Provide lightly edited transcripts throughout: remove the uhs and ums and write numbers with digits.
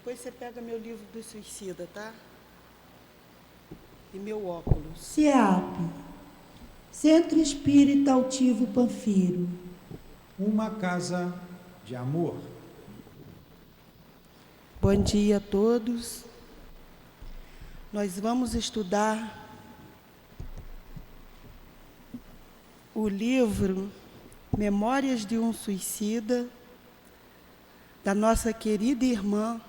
Depois você pega meu livro do suicida, tá? E meu óculos. CEAP, Centro Espírita Altivo Panfiro. Uma casa de amor. Bom dia a todos. Nós vamos estudar o livro Memórias de um Suicida, da nossa querida irmã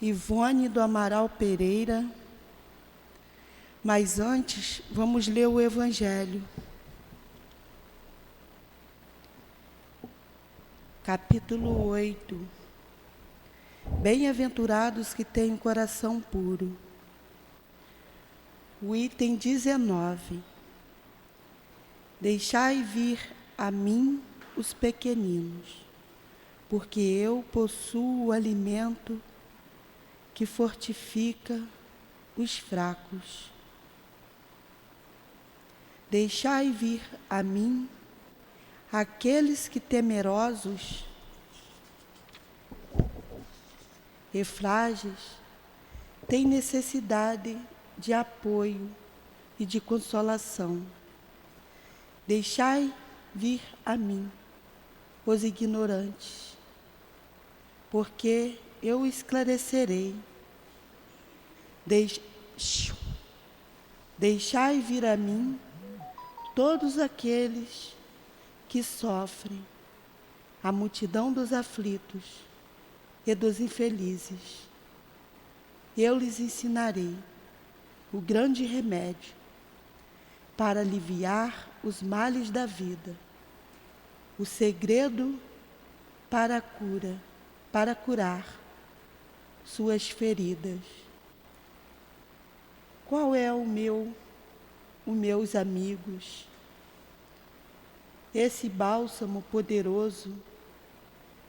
Ivone do Amaral Pereira. Mas antes, vamos ler o Evangelho. Capítulo 8. Bem-aventurados que têm o coração puro. O item 19. Deixai vir a mim os pequeninos, porque eu possuo o alimento que fortifica os fracos. Deixai vir a mim aqueles que temerosos e frágeis têm necessidade de apoio e de consolação. Deixai vir a mim os ignorantes, porque eu esclarecerei. Deixai vir a mim todos aqueles que sofrem, a multidão dos aflitos e dos infelizes. Eu lhes ensinarei o grande remédio para aliviar os males da vida, o segredo para a cura, para curar suas feridas. Qual é os meus amigos? Esse bálsamo poderoso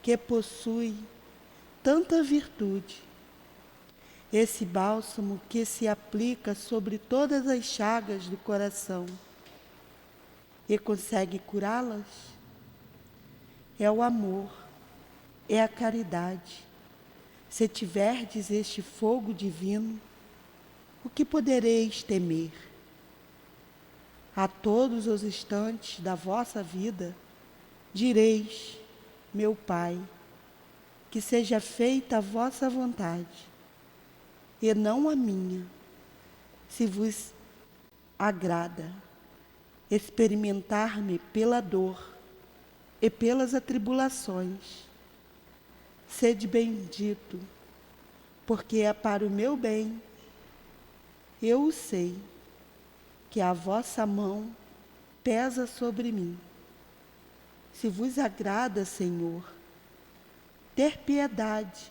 que possui tanta virtude, esse bálsamo que se aplica sobre todas as chagas do coração e consegue curá-las, é o amor, é a caridade. Se tiverdes este fogo divino, o que podereis temer? A todos os instantes da vossa vida, direis: meu Pai, que seja feita a vossa vontade, e não a minha, se vos agrada experimentar-me pela dor e pelas atribulações. Sede bendito, porque é para o meu bem. Eu o sei, que a vossa mão pesa sobre mim. Se vos agrada, Senhor, ter piedade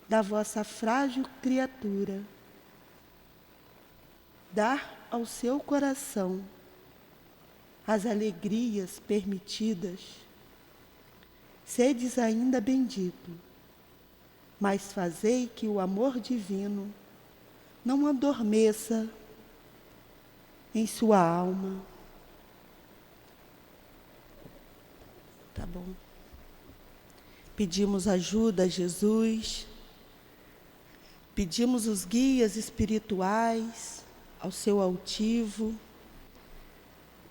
da vossa frágil criatura, dar ao seu coração as alegrias permitidas, sedes ainda bendito, mas fazei que o amor divino não adormeça em sua alma. Tá bom. Pedimos ajuda a Jesus, pedimos os guias espirituais, ao seu altivo,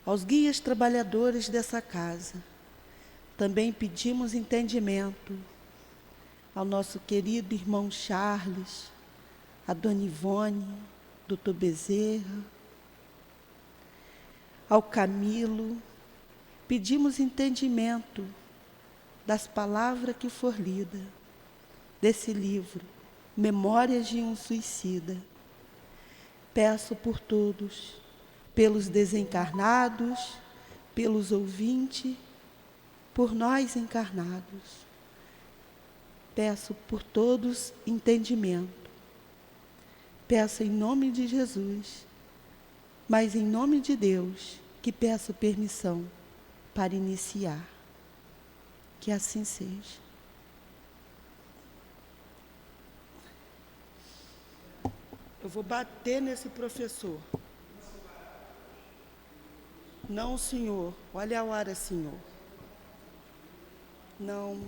aos guias trabalhadores dessa casa. Também pedimos entendimento ao nosso querido irmão Charles, a Dona Ivone, Dr. Bezerra, ao Camilo. Pedimos entendimento das palavras que for lida, desse livro, Memórias de um Suicida. Peço por todos, pelos desencarnados, pelos ouvintes, por nós encarnados. Peço por todos entendimento. Peço em nome de Jesus, mas em nome de Deus, que peço permissão para iniciar. Que assim seja. Eu vou bater nesse professor. Não, senhor. Olha a hora, senhor. Não.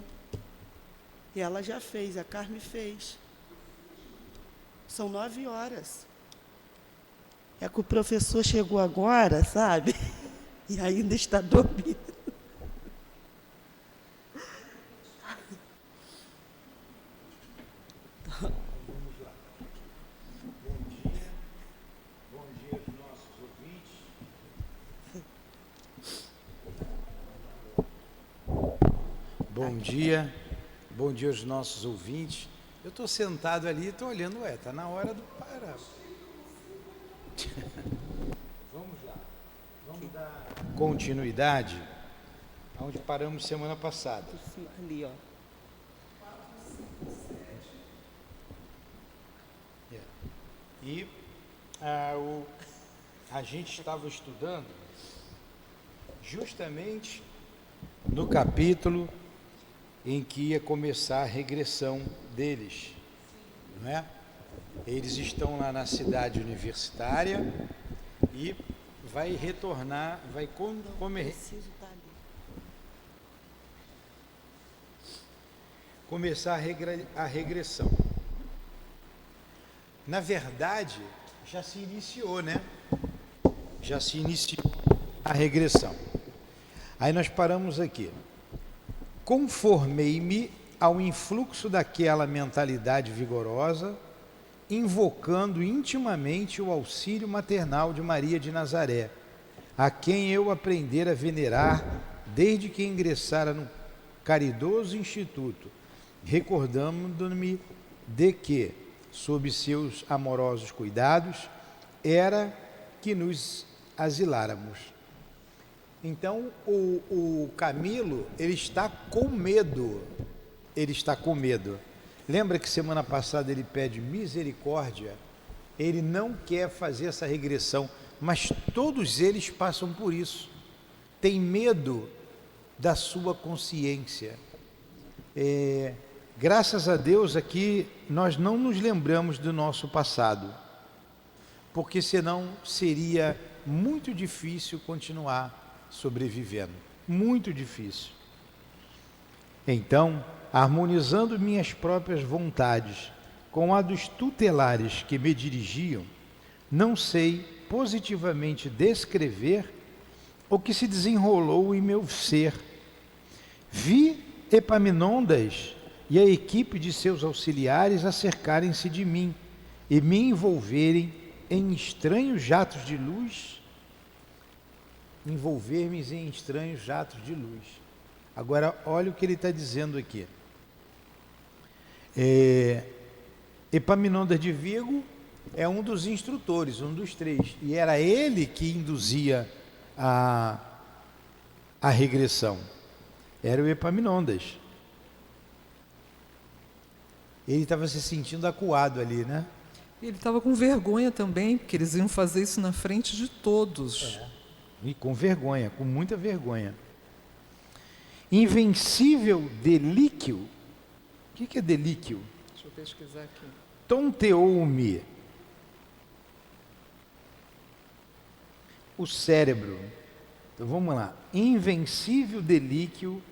E ela já fez, a Carme fez. São 9 horas. É que o professor chegou agora, sabe? E ainda está dormindo. Bom dia aos nossos ouvintes. Bom dia aos nossos ouvintes. Eu estou sentado ali e estou olhando, está na hora do parar. Vamos lá, vamos dar continuidade aonde paramos semana passada. Ali, ó. E a gente estava estudando justamente no capítulo em que ia começar a regressão deles, não é? Eles estão lá na cidade universitária e vai retornar, vai Preciso estar ali. começar a regressão. Na verdade, já se iniciou, né? Já se iniciou a regressão. Aí nós paramos aqui. Conformei-me ao influxo daquela mentalidade vigorosa, invocando intimamente o auxílio maternal de Maria de Nazaré, a quem eu aprendera a venerar desde que ingressara no caridoso instituto, recordando-me de que, sob seus amorosos cuidados, era que nos asiláramos. Então, o Camilo, ele está com medo. Lembra que semana passada ele pede misericórdia? Ele não quer fazer essa regressão, mas todos eles passam por isso. Tem medo da sua consciência. Graças a Deus aqui nós não nos lembramos do nosso passado, porque senão seria muito difícil continuar sobrevivendo, muito difícil. Então, harmonizando minhas próprias vontades com a dos tutelares que me dirigiam, não sei positivamente descrever o que se desenrolou em meu ser. Vi Epaminondas e a equipe de seus auxiliares acercarem-se de mim e me envolverem em estranhos jatos de luz, Agora, olha o que ele está dizendo aqui. Epaminondas de Vigo é um dos instrutores, um dos 3, e era ele que induzia a regressão. Era o Epaminondas. Ele estava se sentindo acuado ali, né? Ele estava com vergonha também, porque eles iam fazer isso na frente de todos. E com vergonha, com muita vergonha. Invencível delíquio. O que é delíquio? Deixa eu pesquisar aqui. Tonteou-me o cérebro. Então vamos lá. Invencível delíquio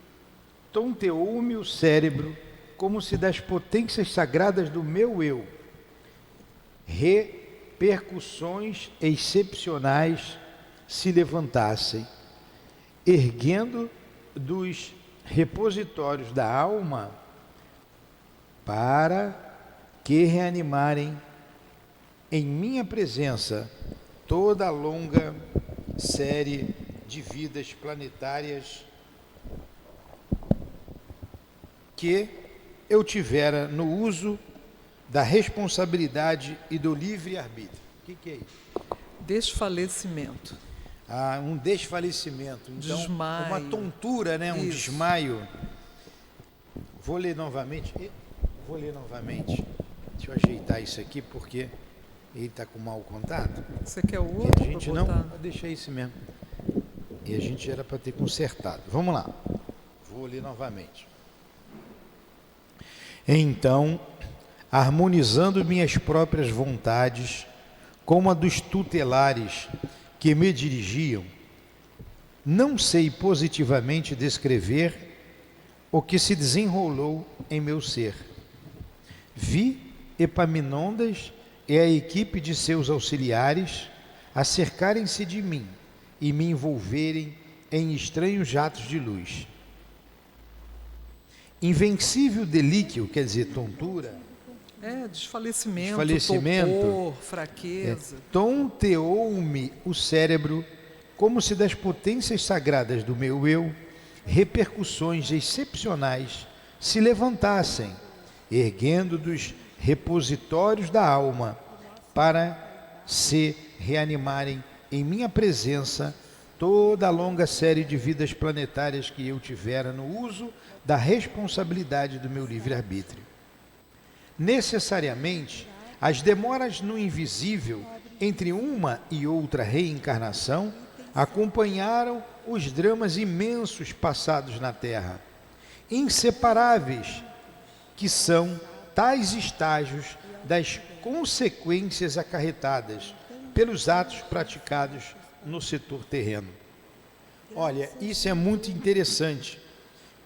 tonteou-me o cérebro, como se das potências sagradas do meu eu, repercussões excepcionais se levantassem, erguendo dos repositórios da alma para que reanimarem em minha presença toda a longa série de vidas planetárias que eu tivera no uso da responsabilidade e do livre-arbítrio. O que é isso? Desfalecimento. Um desfalecimento. Então, Desmaio. uma tontura, né? Um desmaio. Vou ler novamente. Deixa eu ajeitar isso aqui, porque ele está com mau contato. Você quer o E outro? a gente pra não... botar? Deixa isso mesmo. E a gente era para ter consertado. Vamos lá. Vou ler novamente. Então, harmonizando minhas próprias vontades com a dos tutelares que me dirigiam, não sei positivamente descrever o que se desenrolou em meu ser. Vi Epaminondas e a equipe de seus auxiliares acercarem-se de mim e me envolverem em estranhos jatos de luz. Invencível delíquio, quer dizer, tontura, Desfalecimento, torpor, fraqueza. tonteou-me o cérebro, como se das potências sagradas do meu eu, repercussões excepcionais se levantassem, erguendo dos repositórios da alma, para se reanimarem em minha presença toda a longa série de vidas planetárias que eu tivera no uso da responsabilidade do meu livre-arbítrio. Necessariamente, as demoras no invisível entre uma e outra reencarnação acompanharam os dramas imensos passados na Terra, inseparáveis que são tais estágios das consequências acarretadas pelos atos praticados no setor terreno. Olha, isso é muito interessante,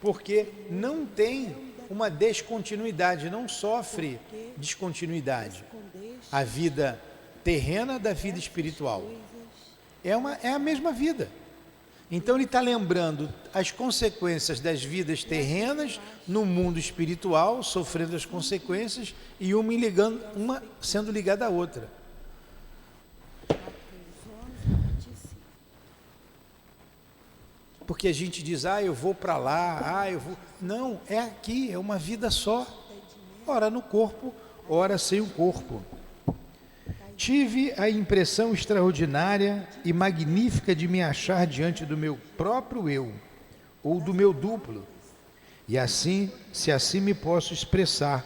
porque não tem uma descontinuidade, não sofre descontinuidade. A vida terrena da vida espiritual é a mesma vida. Então ele está lembrando as consequências das vidas terrenas no mundo espiritual, sofrendo as consequências, e uma sendo ligada à outra. Porque a gente diz, eu vou para lá, eu vou... Não, é aqui, é uma vida só. Ora no corpo, ora sem o corpo. Tive a impressão extraordinária e magnífica de me achar diante do meu próprio eu, ou do meu duplo, e assim, se assim me posso expressar,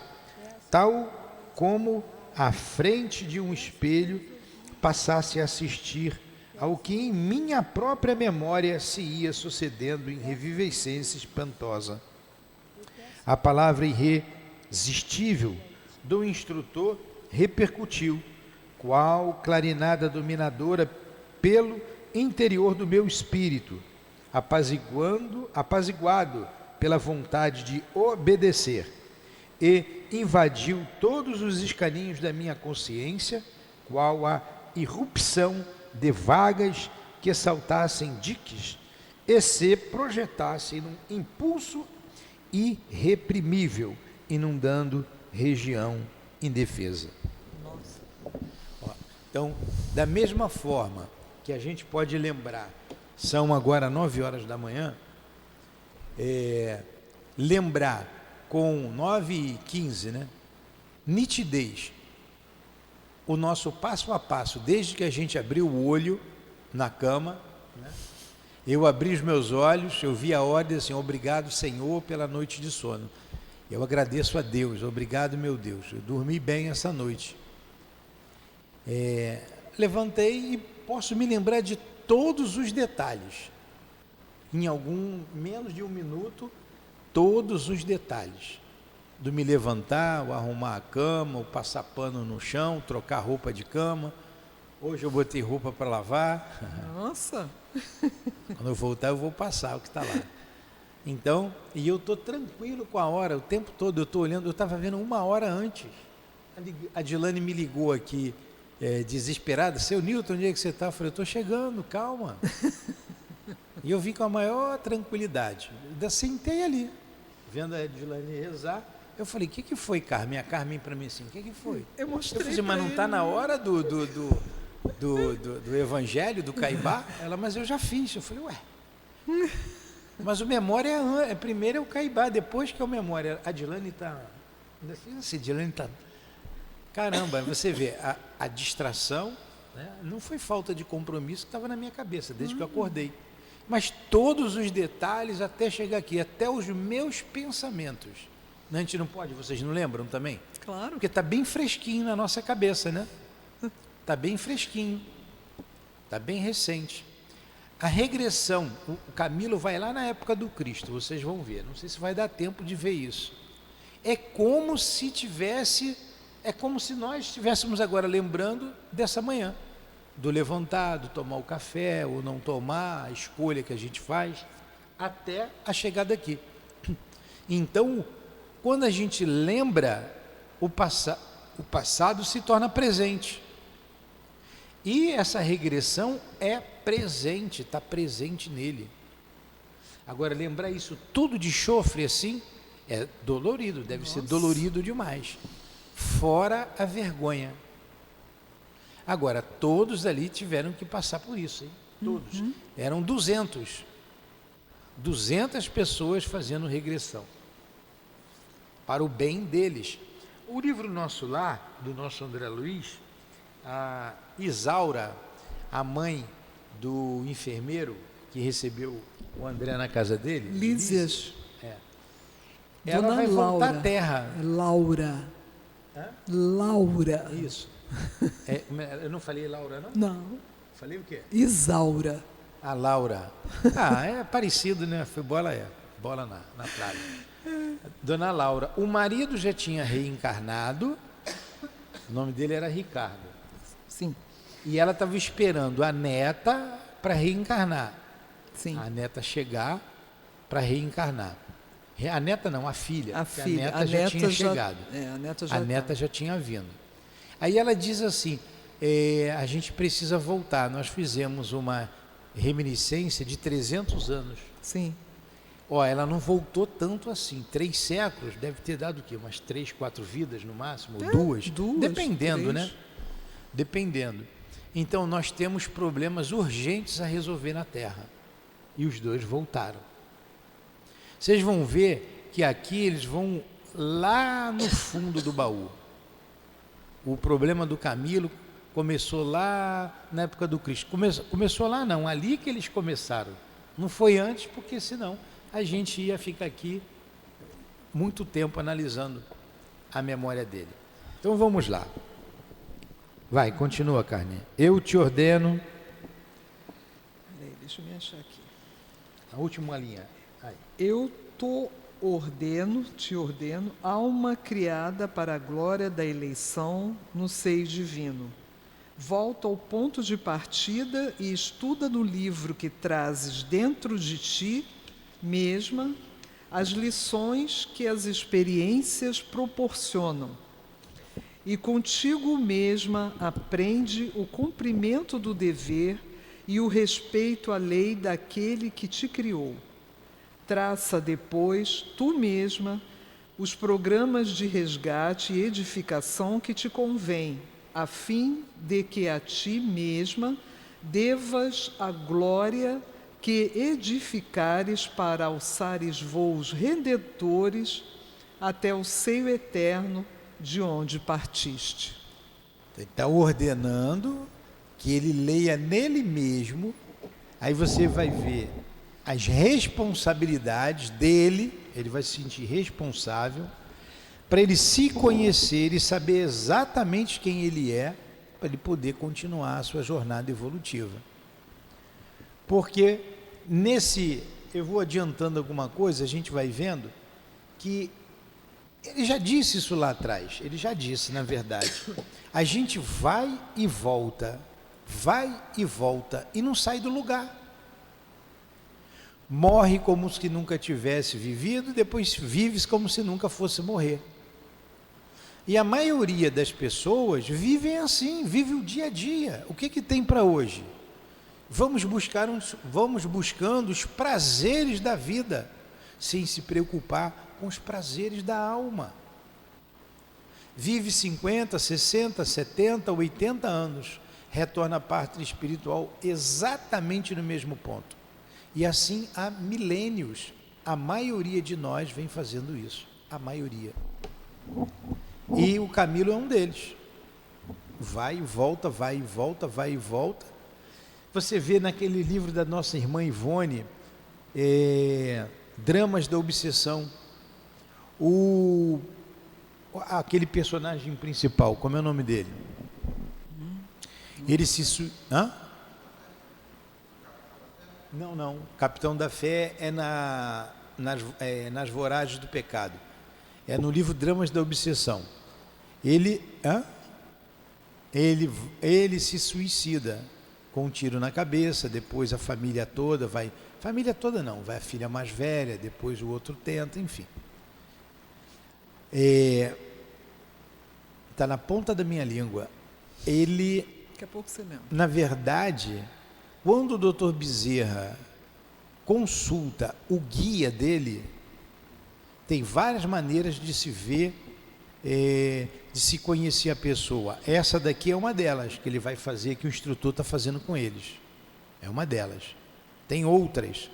tal como à frente de um espelho passasse a assistir ao que em minha própria memória se ia sucedendo em revivescência espantosa. A palavra irresistível do instrutor repercutiu, qual clarinada dominadora pelo interior do meu espírito, apaziguado pela vontade de obedecer, e invadiu todos os escaninhos da minha consciência, qual a irrupção de vagas que saltassem diques e se projetassem num impulso irreprimível, inundando região indefesa. Então, da mesma forma que a gente pode lembrar, são agora 9 horas da manhã, lembrar com 9h15, né, nitidez, o nosso passo a passo, desde que a gente abriu o olho na cama, né, eu abri os meus olhos, eu vi a ordem assim, obrigado Senhor pela noite de sono, eu agradeço a Deus, obrigado meu Deus, eu dormi bem essa noite, levantei e posso me lembrar de todos os detalhes, em menos de um minuto, todos os detalhes, do me levantar, o arrumar a cama, o passar pano no chão, trocar roupa de cama. Hoje eu botei roupa para lavar. Nossa! Quando eu voltar eu vou passar o que está lá. Então, e eu estou tranquilo com a hora, o tempo todo eu estou olhando, eu estava vendo 1 hora antes. A Dilane me ligou aqui, desesperada, seu Newton, onde é que você está? Eu falei, eu estou chegando, calma. E eu vim com a maior tranquilidade. Eu sentei ali, vendo a Dilane rezar. Eu falei, o que foi, Carmen? A Carmen para mim assim, o que foi? Eu mostrei. Eu falei, mas não está na hora do evangelho, do Caibá? Ela, mas eu já fiz. Eu falei, ué. Mas o memória primeiro é o Caibá, depois que é o memória. A Dilane está... Assim, Dilane está... Caramba, você vê, a distração, né, não foi falta de compromisso que estava na minha cabeça, desde que eu acordei. Mas todos os detalhes até chegar aqui, até os meus pensamentos. A gente não pode, vocês não lembram também? Claro. Porque está bem fresquinho na nossa cabeça, né? Está bem fresquinho, está bem recente. A regressão, o Camilo vai lá na época do Cristo, vocês vão ver, não sei se vai dar tempo de ver isso. É como se nós estivéssemos agora lembrando dessa manhã, do levantar, do tomar o café, ou não tomar, a escolha que a gente faz, até a chegada aqui. Então, quando a gente lembra, o passado se torna presente. E essa regressão é presente, está presente nele. Agora, lembrar isso tudo de chofre assim, é dolorido, deve ser dolorido demais. Fora a vergonha. Agora, todos ali tiveram que passar por isso, hein? Todos. Eram 200 pessoas fazendo regressão, para o bem deles. O livro Nosso Lar, do nosso André Luiz, a Isaura, a mãe do enfermeiro que recebeu o André na casa dele, Lísias. ela Dona vai voltar Laura. à terra. Laura. Hã? Laura. Isso. Eu não falei Laura, não? Não. Falei o quê? Isaura. A Laura. É parecido, né? Foi bola na trave. Dona Laura. O marido já tinha reencarnado, o nome dele era Ricardo. Sim, E ela estava esperando a neta para reencarnar. sim. A neta chegar para reencarnar. A neta não, a filha. A porque filha. A neta já tinha chegado. A neta já A neta já tinha vindo. Aí ela diz assim, a gente precisa voltar. Nós fizemos uma reminiscência de 300 anos. Sim. Ela não voltou tanto assim. 3 séculos, deve ter dado o quê? Umas 3, 4 vidas no máximo? Ou duas? Dependendo, 3. né? Dependendo. Então nós temos problemas urgentes a resolver na Terra. E os 2 voltaram. Vocês vão ver que aqui eles vão lá no fundo do baú. O problema do Camilo começou lá na época do Cristo. Começou lá não, ali que eles começaram. Não foi antes, porque senão a gente ia ficar aqui muito tempo analisando a memória dele. Então vamos lá. Vai, continua, Carninha. Eu te ordeno. Peraí, deixa eu me achar aqui. A última linha. Aí. Eu te ordeno, alma criada para a glória da eleição no seio divino. Volta ao ponto de partida e estuda no livro que trazes dentro de ti mesma as lições que as experiências proporcionam. E contigo mesma aprende o cumprimento do dever e o respeito à lei daquele que te criou. Traça depois, tu mesma, os programas de resgate e edificação que te convém, a fim de que a ti mesma devas a glória que edificares para alçares voos redentores até o seio eterno de onde partiste. Ele está ordenando que ele leia nele mesmo, aí você vai ver as responsabilidades dele, ele vai se sentir responsável, para ele se conhecer e saber exatamente quem ele é, para ele poder continuar a sua jornada evolutiva. Porque eu vou adiantando alguma coisa, a gente vai vendo que ele já disse isso lá atrás, ele já disse, na verdade, a gente vai e volta e não sai do lugar. Morre como se nunca tivesse vivido, depois vives como se nunca fosse morrer. E a maioria das pessoas vivem assim, vive o dia a dia. O que tem para hoje? Vamos buscando os prazeres da vida, sem se preocupar com os prazeres da alma. Vive 50, 60, 70, 80 anos, retorna à pátria espiritual exatamente no mesmo ponto. E assim há milênios. A maioria de nós vem fazendo isso. A maioria. E o Camilo é um deles. Vai e volta, vai e volta, vai e volta. Você vê naquele livro da nossa irmã Ivone, Dramas da Obsessão, aquele personagem principal, como é o nome dele? Ele se... Hã? Não. Capitão da Fé é nas Voragens do Pecado. É no livro Dramas da Obsessão. Ele se suicida com um tiro na cabeça, depois a família toda vai... Família toda não, vai a filha mais velha, depois o outro tenta, enfim. Está na ponta da minha língua. Ele, Daqui a pouco você lembra. na verdade, quando o Dr. Bezerra consulta o guia dele, tem várias maneiras de se ver, de se conhecer a pessoa. Essa daqui é uma delas, que ele vai fazer, que o instrutor está fazendo com eles. É uma delas. Tem outras.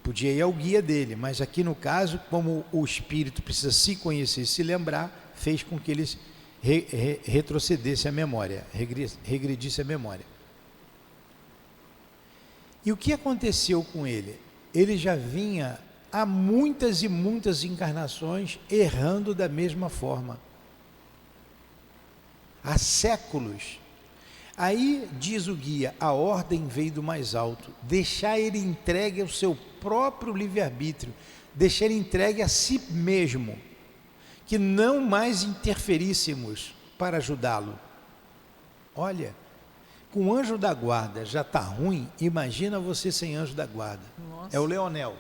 Podia ir ao guia dele, mas aqui no caso, como o espírito precisa se conhecer e se lembrar, fez com que ele retrocedesse a memória, regredisse a memória. E o que aconteceu com ele? Ele já vinha há muitas e muitas encarnações errando da mesma forma. Há séculos. Aí diz o guia, a ordem veio do mais alto, deixar ele entregue ao seu próprio livre-arbítrio, deixar ele entregue a si mesmo, que não mais interferíssemos para ajudá-lo. Olha, com o anjo da guarda já está ruim, imagina você sem anjo da guarda. Nossa. É o Leonel.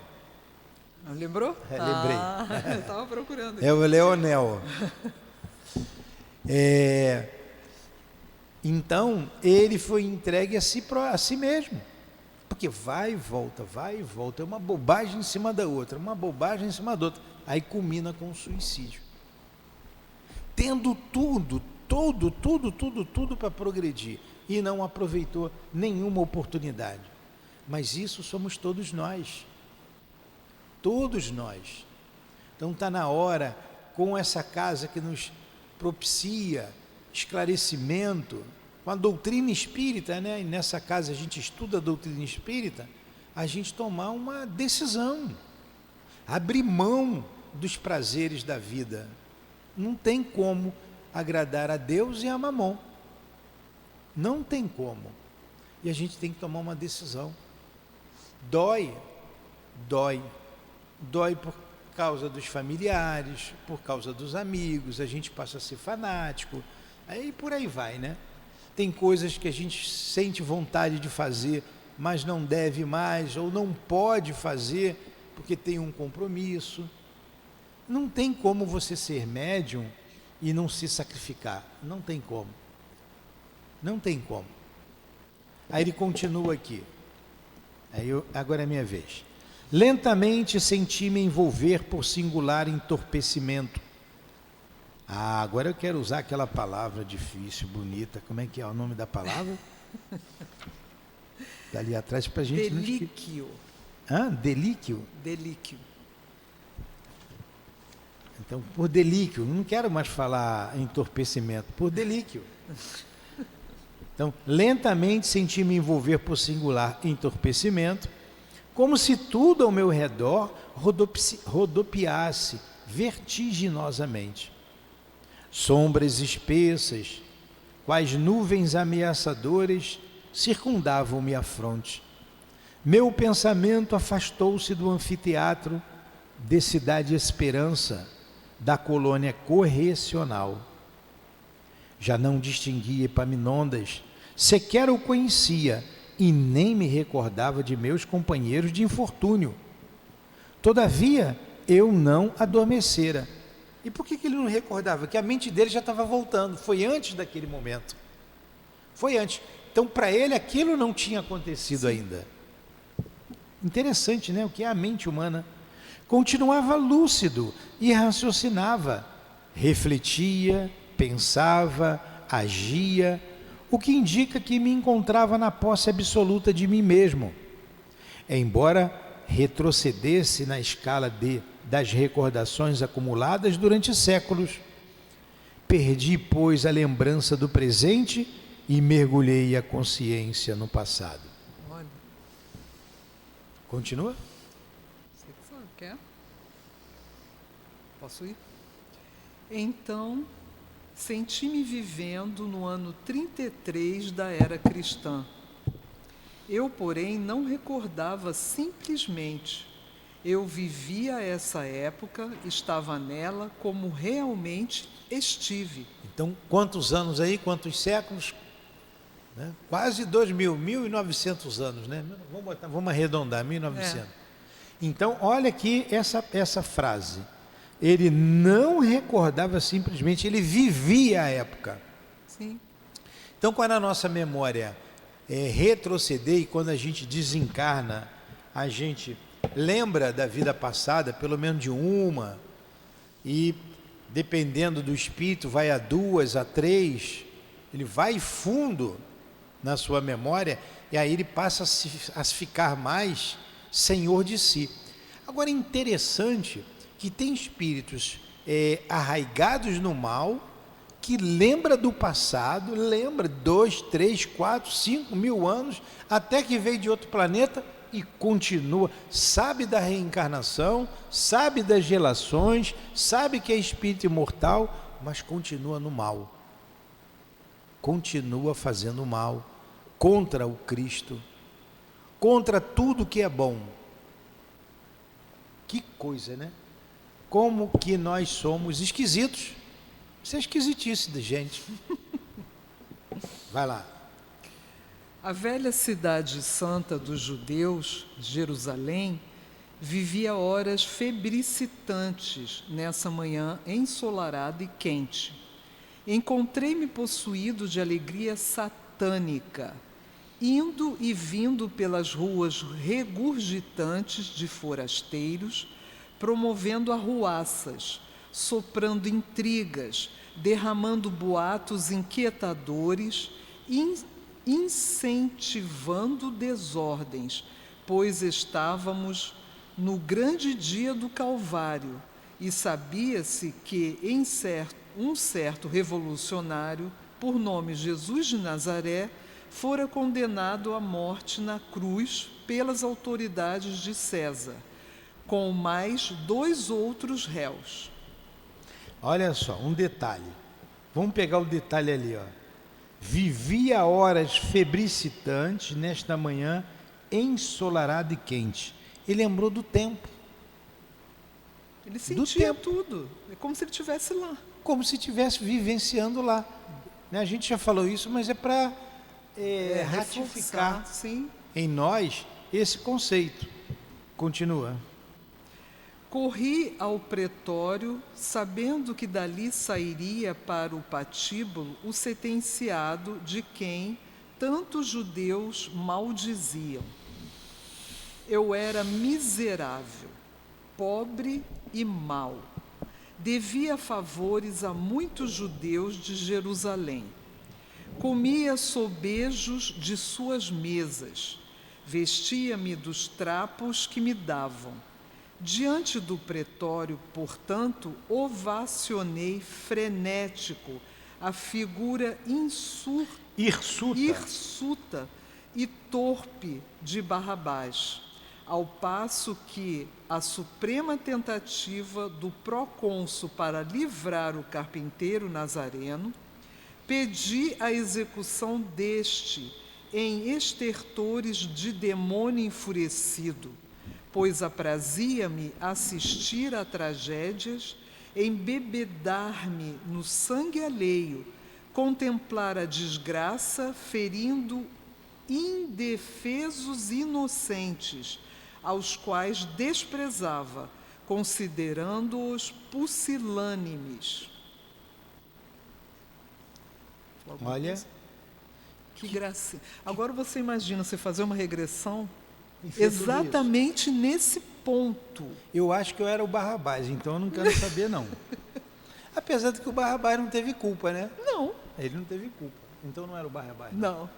Lembrou? Lembrei. Eu estava procurando. É o Leonel. Então, ele foi entregue a si mesmo. Porque vai e volta, é uma bobagem em cima da outra, uma bobagem em cima da outra. Aí culmina com o suicídio. Tendo tudo para progredir. E não aproveitou nenhuma oportunidade. Mas isso somos todos nós. Todos nós. Então está na hora, com essa casa que nos propicia esclarecimento, com a doutrina espírita, né? E nessa casa a gente estuda a doutrina espírita, a gente tomar uma decisão, abrir mão dos prazeres da vida. Não tem como agradar a Deus e a Mamon. Não tem como. E a gente tem que tomar uma decisão. Dói por causa dos familiares, por causa dos amigos, a gente passa a ser fanático, aí por aí vai, né? Tem coisas que a gente sente vontade de fazer, mas não deve mais, ou não pode fazer, porque tem um compromisso. Não tem como você ser médium e não se sacrificar, não tem como. Não tem como. Aí ele continua aqui, agora é minha vez. Lentamente senti-me envolver por singular entorpecimento. Agora eu quero usar aquela palavra difícil, bonita. Como é que é o nome da palavra? Está ali atrás para a gente... Delíquio. Delíquio? Delíquio. Então, por delíquio, não quero mais falar entorpecimento, por delíquio. Então, lentamente senti-me envolver por singular entorpecimento, como se tudo ao meu redor rodopiasse vertiginosamente. Sombras espessas, quais nuvens ameaçadoras, circundavam-me a fronte. Meu pensamento afastou-se do anfiteatro de Cidade Esperança, da colônia correcional. Já não distinguia Epaminondas, sequer o conhecia, e nem me recordava de meus companheiros de infortúnio. Todavia, eu não adormecera. E por que ele não recordava? Que a mente dele já estava voltando, foi antes daquele momento. Foi antes. Então, para ele, aquilo não tinha acontecido ainda. Interessante, né? O que é a mente humana? Continuava lúcido e raciocinava, refletia, pensava, agia, o que indica que me encontrava na posse absoluta de mim mesmo. Embora retrocedesse na escala das recordações acumuladas durante séculos, perdi, pois, a lembrança do presente e mergulhei a consciência no passado. Olha. Continua? Você que sabe, quer? Posso ir? Então, senti-me vivendo no ano 33 da era cristã. Eu, porém, não recordava simplesmente. Eu vivia essa época, estava nela como realmente estive. Então, quantos anos aí? Quantos séculos? Né? Quase 1.900 anos, né? Vamos arredondar, 1.900. Então, olha aqui essa frase. Ele não recordava simplesmente, ele vivia a época. Sim. Então, quando a nossa memória retroceder e quando a gente desencarna, a gente lembra da vida passada, pelo menos de uma, e dependendo do espírito, vai a 2, a 3, ele vai fundo na sua memória e aí ele passa a ficar mais senhor de si. Agora, é interessante que tem espíritos arraigados no mal, que lembra do passado, lembra 2, 3, 4, 5 mil anos, até que veio de outro planeta e continua, sabe da reencarnação, sabe das relações, sabe que é espírito imortal, mas continua no mal, continua fazendo mal, contra o Cristo, contra tudo que é bom. Que coisa, né? Como que nós somos esquisitos. Isso é esquisitice de gente. Vai lá. A velha cidade santa dos judeus, Jerusalém, vivia horas febricitantes nessa manhã ensolarada e quente. Encontrei-me possuído de alegria satânica, indo e vindo pelas ruas regurgitantes de forasteiros, promovendo arruaças, soprando intrigas, derramando boatos inquietadores, incentivando desordens, pois estávamos no grande dia do Calvário e sabia-se que um certo revolucionário, por nome Jesus de Nazaré, fora condenado à morte na cruz pelas autoridades de César, com mais 2 outros réus. Olha só, um detalhe. Vamos pegar o detalhe ali, ó. Vivia horas febricitantes nesta manhã ensolarada e quente. Ele lembrou do tempo. Ele sentia tudo. É como se ele estivesse lá. Como se estivesse vivenciando lá. A gente já falou isso, mas é para ratificar sim, em nós esse conceito. Continua. Corri ao pretório, sabendo que dali sairia para o patíbulo o sentenciado de quem tantos judeus maldiziam. Eu era miserável, pobre e mau. Devia favores a muitos judeus de Jerusalém. Comia sobejos de suas mesas, vestia-me dos trapos que me davam. Diante do pretório, portanto, ovacionei frenético a figura hirsuta e torpe de Barrabás, ao passo que a suprema tentativa do procônsul para livrar o carpinteiro nazareno, pedi a execução deste em estertores de demônio enfurecido, pois aprazia-me assistir a tragédias, embebedar-me no sangue alheio, contemplar a desgraça ferindo indefesos inocentes, aos quais desprezava, considerando-os pusilânimes. Olha, que graça. Agora você imagina você fazer uma regressão exatamente nesse ponto. Eu acho que eu era o Barrabás, então eu não quero saber, não. Apesar de que o Barrabás não teve culpa, né? Não. Ele não teve culpa. Então não era o Barrabás. Não.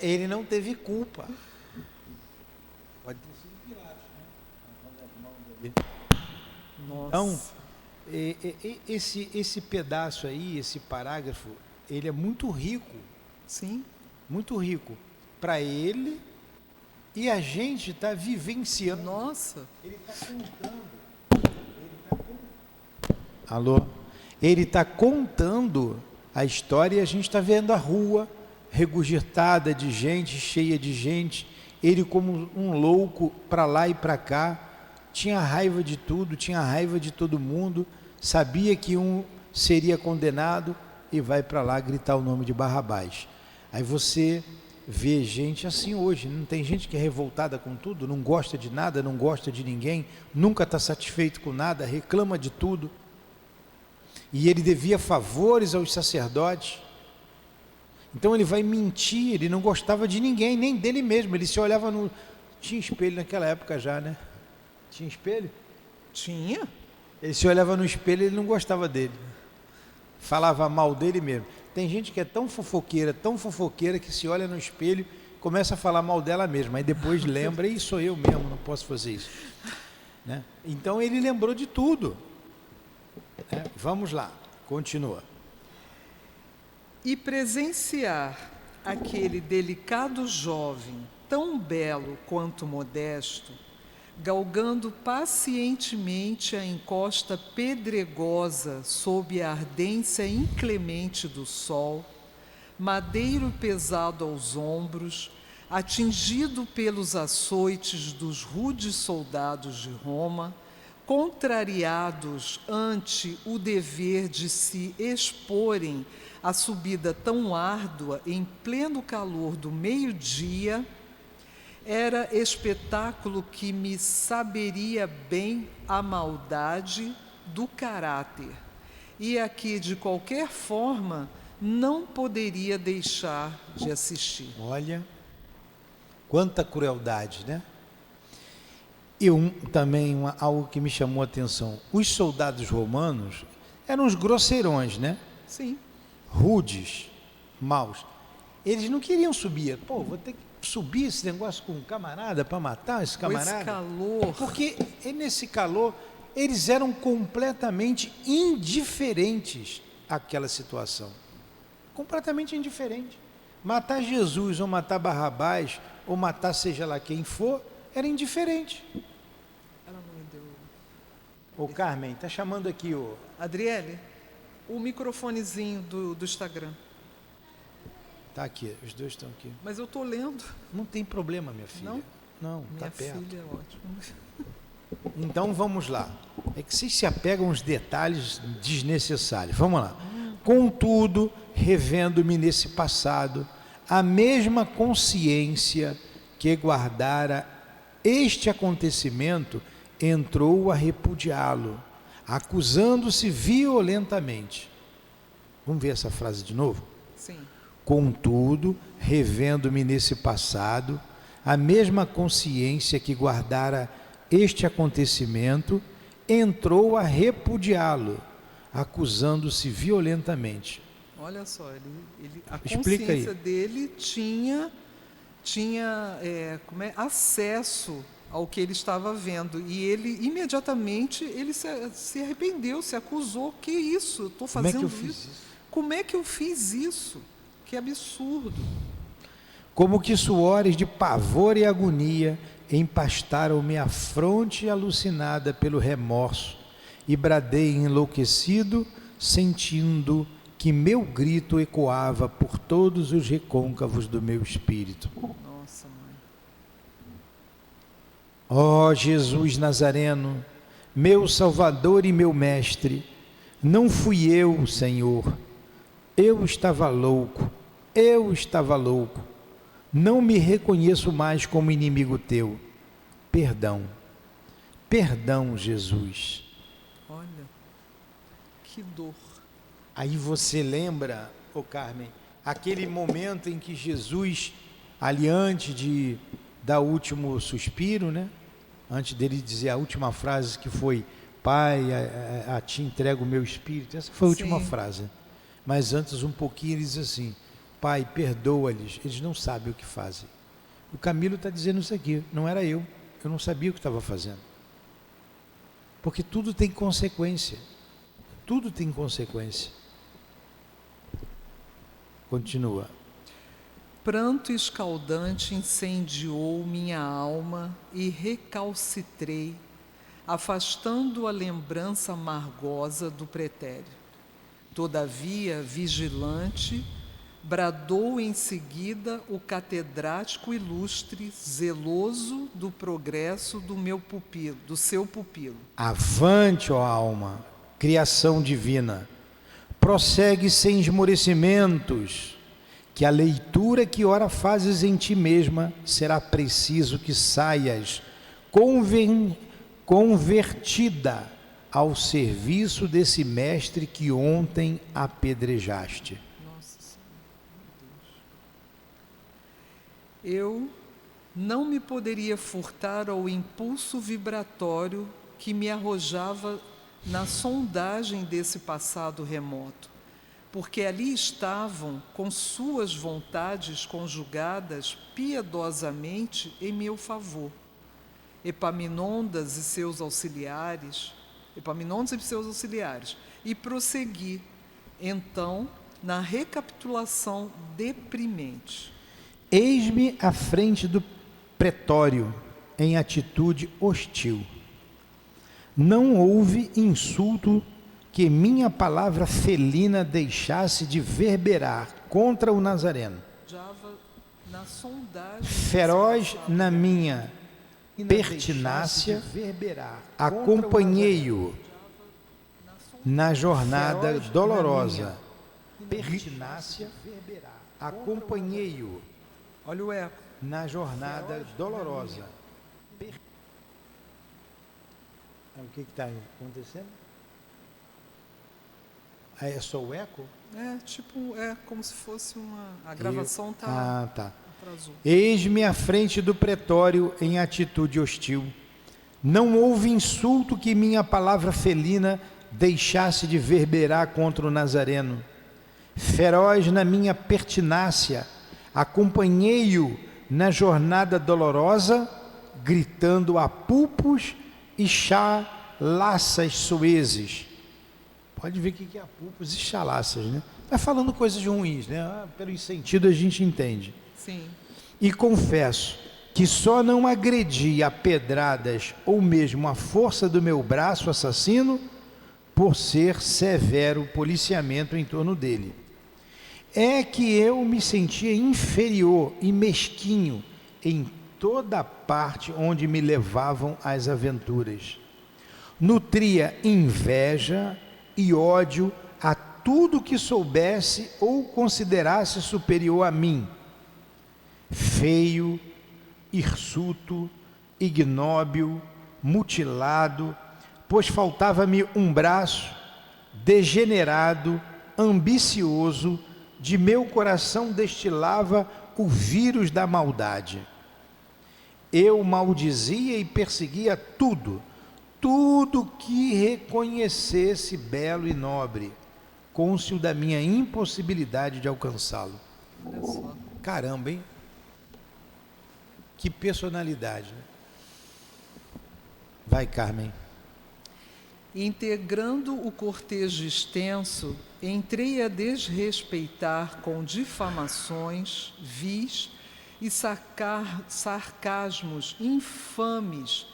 Ele não teve culpa. Pode ter sido Pilatos, né? Nossa. Então, esse pedaço aí, esse parágrafo, ele é muito rico. Sim. Muito rico. Para ele, e a gente está vivenciando. Nossa. Ele está contando. Alô? Ele está contando a história e a gente está vendo a rua regurgitada de gente, cheia de gente. Ele como um louco para lá e para cá, tinha raiva de tudo, tinha raiva de todo mundo, sabia que um seria condenado e vai para lá gritar o nome de Barrabás. Aí você vê gente assim hoje. Não tem gente que é revoltada com tudo, não gosta de nada, não gosta de ninguém, nunca está satisfeito com nada, reclama de tudo. E ele devia favores aos sacerdotes. Então ele vai mentir, ele não gostava de ninguém, nem dele mesmo. Ele se olhava no... Tinha espelho naquela época já, né? Tinha espelho? Tinha? Ele se olhava no espelho e ele não gostava dele. Falava mal dele mesmo. Tem gente que é tão fofoqueira que se olha no espelho e começa a falar mal dela mesma. Aí depois lembra, e sou eu mesmo, não posso fazer isso. Né? Então ele lembrou de tudo. Vamos lá, continua. E presenciar aquele delicado jovem, tão belo quanto modesto, galgando pacientemente a encosta pedregosa sob a ardência inclemente do sol, madeiro pesado aos ombros, atingido pelos açoites dos rudes soldados de Roma, contrariados ante o dever de se exporem à subida tão árdua em pleno calor do meio-dia, era espetáculo que me saberia bem a maldade do caráter, e a que, de qualquer forma, não poderia deixar de assistir. Olha, quanta crueldade, né? Também algo que me chamou a atenção. Os soldados romanos eram os grosseirões, né? Sim. Rudes, maus. Eles não queriam subir. Pô, vou ter que subir esse negócio com um camarada para matar esse camarada. Esse calor. Porque nesse calor eles eram completamente indiferentes àquela situação. Completamente indiferentes. Matar Jesus ou matar Barrabás ou matar seja lá quem for, era indiferente. Ela não me deu. Ô Carmen, tá chamando aqui o... Adriele, o microfonezinho do Instagram. Tá aqui, os dois estão aqui. Mas eu estou lendo. Não tem problema, minha filha. Não? Não, tá Minha perto. filha é ótima. Então vamos lá. É que vocês se apegam aos detalhes desnecessários. Vamos lá. Contudo, revendo-me nesse passado, a mesma consciência que guardara este acontecimento entrou a repudiá-lo, acusando-se violentamente. Vamos ver essa frase de novo? Sim. Contudo, revendo-me nesse passado, a mesma consciência que guardara este acontecimento entrou a repudiá-lo, acusando-se violentamente. Olha só, a Explica consciência aí. dele tinha acesso ao que ele estava vendo, e ele imediatamente se arrependeu, se acusou. Que isso? Eu estou Como é que fazendo eu fiz isso? isso? Como é que eu fiz isso? Que absurdo! Como que suores de pavor e agonia empastaram minha fronte alucinada pelo remorso, e bradei enlouquecido, sentindo que meu grito ecoava por todos os recôncavos do meu espírito. Nossa, mãe. Ó Jesus Nazareno, meu Salvador e meu Mestre, não fui eu, Senhor, eu estava louco, não me reconheço mais como inimigo teu. Perdão, Jesus. Olha, que dor. Aí você lembra, ô Carmen, aquele momento em que Jesus, ali antes de dar o último suspiro, né? Antes dele dizer a última frase que foi: Pai, a ti entrego o meu espírito. Essa foi a última Sim. frase. Mas antes um pouquinho ele diz assim: Pai, perdoa-lhes, eles não sabem o que fazem. O Camilo está dizendo isso aqui, não era eu não sabia o que estava fazendo. Porque tudo tem consequência, tudo tem consequência. Continua. Pranto escaldante incendiou minha alma e recalcitrei, afastando a lembrança amargosa do pretérito. Todavia, vigilante, bradou em seguida o catedrático ilustre, zeloso do progresso do meu pupilo, do seu pupilo. Avante, ó alma, criação divina, prossegue sem esmorecimentos, que a leitura que ora fazes em ti mesma será preciso que saias convertida ao serviço desse mestre que ontem apedrejaste. Nossa Senhora, meu Deus. Eu não me poderia furtar ao impulso vibratório que me arrojava na sondagem desse passado remoto, porque ali estavam com suas vontades conjugadas piedosamente em meu favor. Epaminondas e seus auxiliares, e prossegui, então, na recapitulação deprimente. Eis-me à frente do pretório, em atitude hostil. Não houve insulto que minha palavra felina deixasse de verberar contra o Nazareno. Na sondagem Feroz na minha pertinácia, acompanhei-o na jornada dolorosa. Pertinácia, acompanhei-o. Olha o eco. Na jornada dolorosa. O que está acontecendo? É só o eco? É como se fosse a gravação tá. Atrasou. Eis-me à frente do pretório em atitude hostil. Não houve insulto que minha palavra felina deixasse de verberar contra o Nazareno. Feroz na minha pertinácia, acompanhei-o na jornada dolorosa, gritando a pulpos e chalaças soezes. Pode ver o que é pulpos e chalaças, né? Está falando coisas ruins, né? Pelo sentido a gente entende. Sim. E confesso que só não agredi a pedradas ou mesmo a força do meu braço assassino por ser severo policiamento em torno dele. É que eu me sentia inferior e mesquinho em toda parte onde me levavam as aventuras. Nutria inveja e ódio a tudo que soubesse ou considerasse superior a mim. Feio, hirsuto, ignóbil, mutilado, pois faltava-me um braço, degenerado, ambicioso, de meu coração destilava o vírus da maldade. Eu maldizia e perseguia tudo que reconhecesse belo e nobre, cônscio da minha impossibilidade de alcançá-lo. Olha só. Caramba, hein? Que personalidade, né? Vai, Carmen. Integrando o cortejo extenso, entrei a desrespeitar com difamações, vis e sarcasmos infames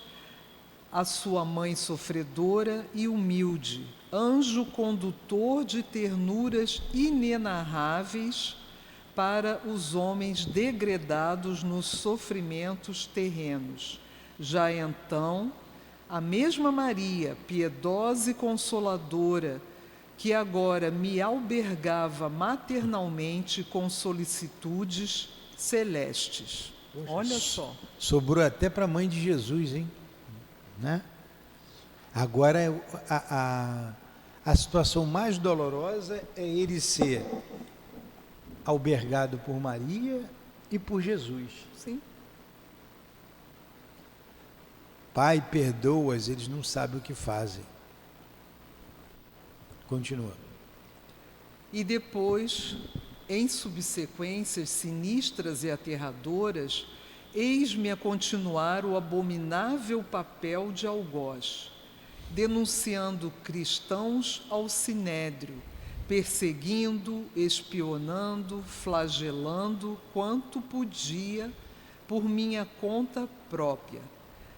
a sua mãe sofredora e humilde, anjo condutor de ternuras inenarráveis para os homens degredados nos sofrimentos terrenos. Já então, a mesma Maria, piedosa e consoladora, que agora me albergava maternalmente com solicitudes celestes. Poxa, olha só. Sobrou até para a mãe de Jesus, hein? Né? Agora, a situação mais dolorosa é ele ser albergado por Maria e por Jesus. Sim. Pai, perdoa-os, eles não sabem o que fazem. Continua. E depois, em subsequências sinistras e aterradoras, eis-me a continuar o abominável papel de algoz, denunciando cristãos ao sinédrio, perseguindo, espionando, flagelando quanto podia por minha conta própria,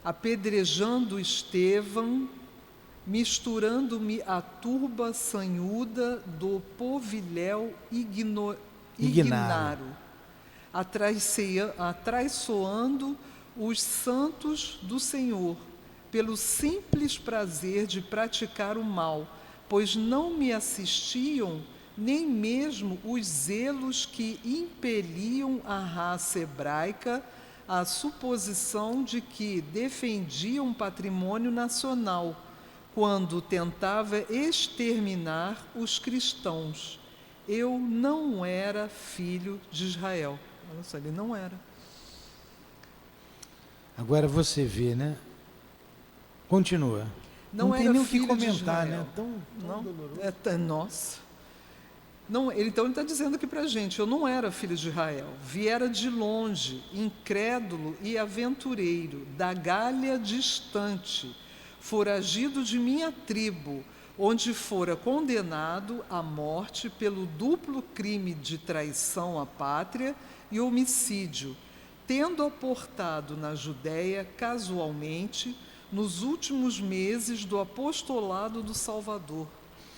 apedrejando Estevão, misturando-me à turba sanhuda do povilhéu ignaro, atraiçoando os santos do Senhor, pelo simples prazer de praticar o mal, pois não me assistiam nem mesmo os zelos que impeliam a raça hebraica à suposição de que defendia um patrimônio nacional, quando tentava exterminar os cristãos. Eu não era filho de Israel. Olha só, ele não era. Agora você vê, né? Continua. Não tem era nem o que filho de comentar, Israel. né? Tão Não, doloroso. nossa. Não, então ele está dizendo aqui para a gente, eu não era filho de Israel, viera de longe, incrédulo e aventureiro, da Gália distante, foragido de minha tribo, onde fora condenado à morte pelo duplo crime de traição à pátria e homicídio, tendo aportado na Judéia casualmente nos últimos meses do apostolado do Salvador.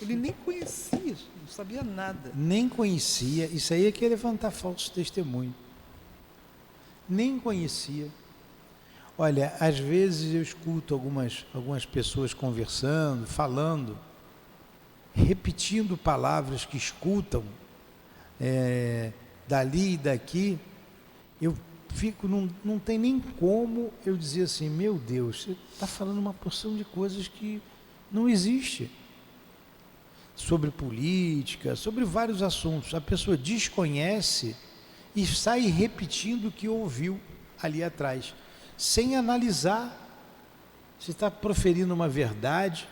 Ele nem conhecia, não sabia nada. Nem conhecia. Isso aí é que é levantar falso testemunho. Nem conhecia. Olha, às vezes eu escuto algumas pessoas conversando, falando, repetindo palavras que escutam dali e daqui. Eu fico, não tem nem como eu dizer assim, meu Deus, você está falando uma porção de coisas que não existe. Sobre política, sobre vários assuntos. A pessoa desconhece e sai repetindo o que ouviu ali atrás, sem analisar se está proferindo uma verdade